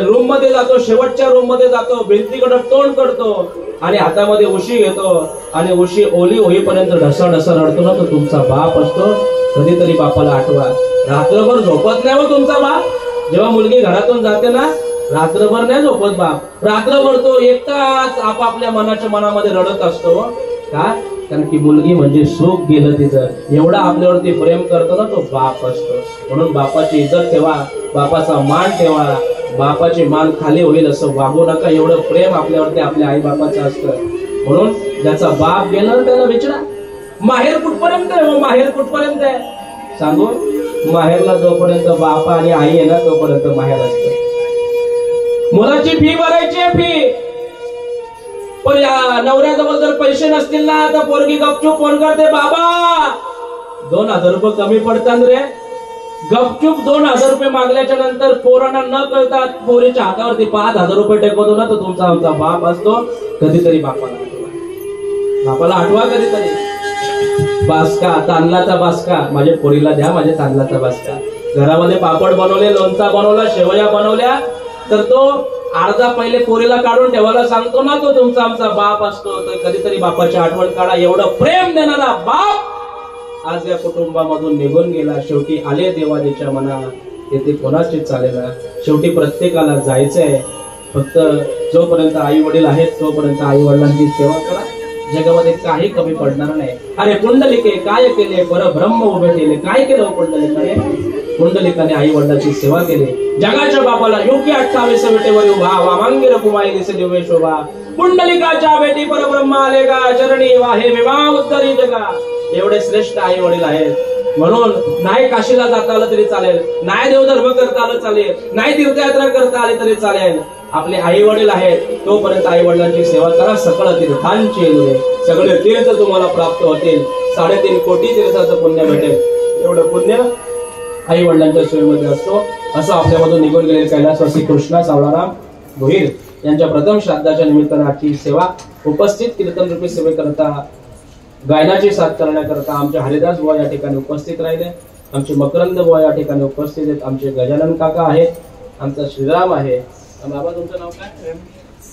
रूम मध्ये जातो, शेवटच्या रूम मध्ये जातो, भिंतीकडे तोंड करतो आणि हातामध्ये उशी घेतो, आणि उशी ओली होईपर्यंत ढसा ढसा रडतो ना, तो तुमचा बाप असतो. कधीतरी बापाला आठवा. रात्रभर झोपत नाही हो तुमचा बाप. जेव्हा मुलगी घरातून जाते ना, रात्रभर नाही झोपत बाप. रात्रभर तो एकटाच आपापल्या मनामध्ये रडत असतो. का? कारण की मुलगी म्हणजे सुख गेलं तिचं. एवढा आपल्यावरती प्रेम करतो ना तो बाप असतो. म्हणून बापाची इज्जत ठेवा, बापाचा मान ठेवा, बापाची मान खाली होईल असं वागू नका. एवढं प्रेम आपल्यावरती आपल्या आई बापाचं असतं. म्हणून ज्याचा बाप गेला त्याला विचारा, माहेर कुठपर्यंत आहे हो, माहेर कुठपर्यंत आहे? सांगू, माहेरला जोपर्यंत बापा आणि आई आहे ना, तोपर्यंत माहेर असतं. मुलाची फी भरायची आहे, फी, पण नवऱ्याजवळ जर पैसे नसतील ना, तर पोरगी गपचूप फोन करते, बाबा 2000 रुपये कमी पडतात रे. गपचूप 2000 रुपये मागल्याच्या नंतर पोरांना न कळतात पोरीच्या हातावरती 5000 रुपये टेकवतो ना, तो तुमचा आमचा बाप असतो. कधीतरी बापाला आठवा कधीतरी. बासका, तांदळाचा बासका माझ्या पोरीला द्या, माझ्या तांदळाचा बासका. घरामध्ये पापड बनवले, लोणचा बनवला, शेवया बनवल्या, तर तो अर्धा पहिले पोरीला काढून ठेवायला सांगतो ना, तो तुमचा आमचा बाप असतो. तर कधीतरी बापाची आठवण काढा. एवढं प्रेम देणारा बाप आज या कुटुंबामधून निघून गेला. शेवटी आले देवाच्या मना, येथे कोणाचे चालेला. शेवटी प्रत्येकाला जायचंय. फक्त जोपर्यंत आई वडील आहेत तोपर्यंत आई वडिलांची सेवा करा. जगामध्ये काही कमी पडणार नाही. अरे पुंडलिके काय केले, परब्रह्म उभे केले. काय केलं पुंडलिकाने? पुंडलिकाने आई वडिलांची सेवा केली. जगाच्या बापाला योग्य 28 विटेवर उभा, वामांगी रकुमाई दिसे दिव्य शोभा. पुंडलिकाच्या बेटी परब्रह्म आले का, चरणी वाहे विवाह उत्तरी जगा. एवढे श्रेष्ठ आई वडील आहेत. म्हणून नाही काशीला जाता आलं तरी चालेल, नाही देवधर्म करता आलं चालेल, नाही तीर्थयात्रा करता आली तरी चालेल. आपले आई वडील आहेत तोपर्यंत आई वडिलांची सेवा करा. सकळ तीर्थांचे सगळे तीर्थ तुम्हाला प्राप्त होतील. 3.5 कोटी तीर्थाचं पुण्य भेटेल. एवढं पुण्य आई वडिलांच्या सेवेमध्ये असतो. असं आपल्यामधून निघून गेलेले कैलासवासी कृष्णा सावळाराम भोईर यांच्या प्रथम श्राद्धाच्या निमित्ताने आजची सेवा उपस्थित कीर्तन रूपी सेवेकरता, गायनाची साथ करण्याकरता आमचे हरिदास बुवा या ठिकाणी उपस्थित राहिले. आमचे मकरंद बुवा या ठिकाणी उपस्थित आहेत. आमचे गजानन काका आहेत. आमचा श्रीराम आहे. बाबा तुमचं नाव काय?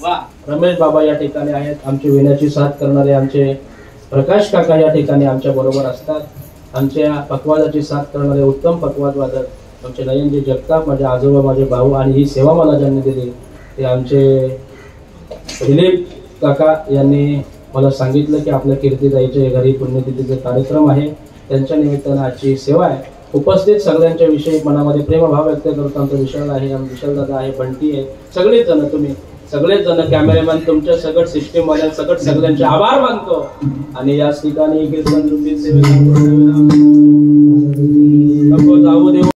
वा, रमेश बाबा या ठिकाणी आहेत. आमची विण्याची साथ करणारे आमचे प्रकाश काका या ठिकाणी आमच्या बरोबर असतात. आमच्या पकवादाची साथ करणारे उत्तम पकवाद वादक आमचे नयनजी जगताप, माझे आजोबा, माझे भाऊ, आणि ही सेवा मला ज्यांनी दिली ते आमचे दिलीप काका यांनी मला सांगितलं की आपल्या कीर्तीताईच्या घरी पुण्यतिथीचे कार्यक्रम आहे, त्यांच्या निमित्तानं आजची सेवा आहे. उपस्थित सगळ्यांच्या विषयी मनामध्ये प्रेमभाव व्यक्त करतो. आमचा विशाल आहे, विशाल दादा आहे, बंटी आहे, सगळेच जण, तुम्ही सगळेच जण, कॅमेरामॅन, तुमच्या सगळं सिस्टीम वाल्या सगळं सगळ्यांचे आभार मानतो. आणि याच ठिकाणी कीर्तन रूपी सेवेला नको जाऊ देऊ.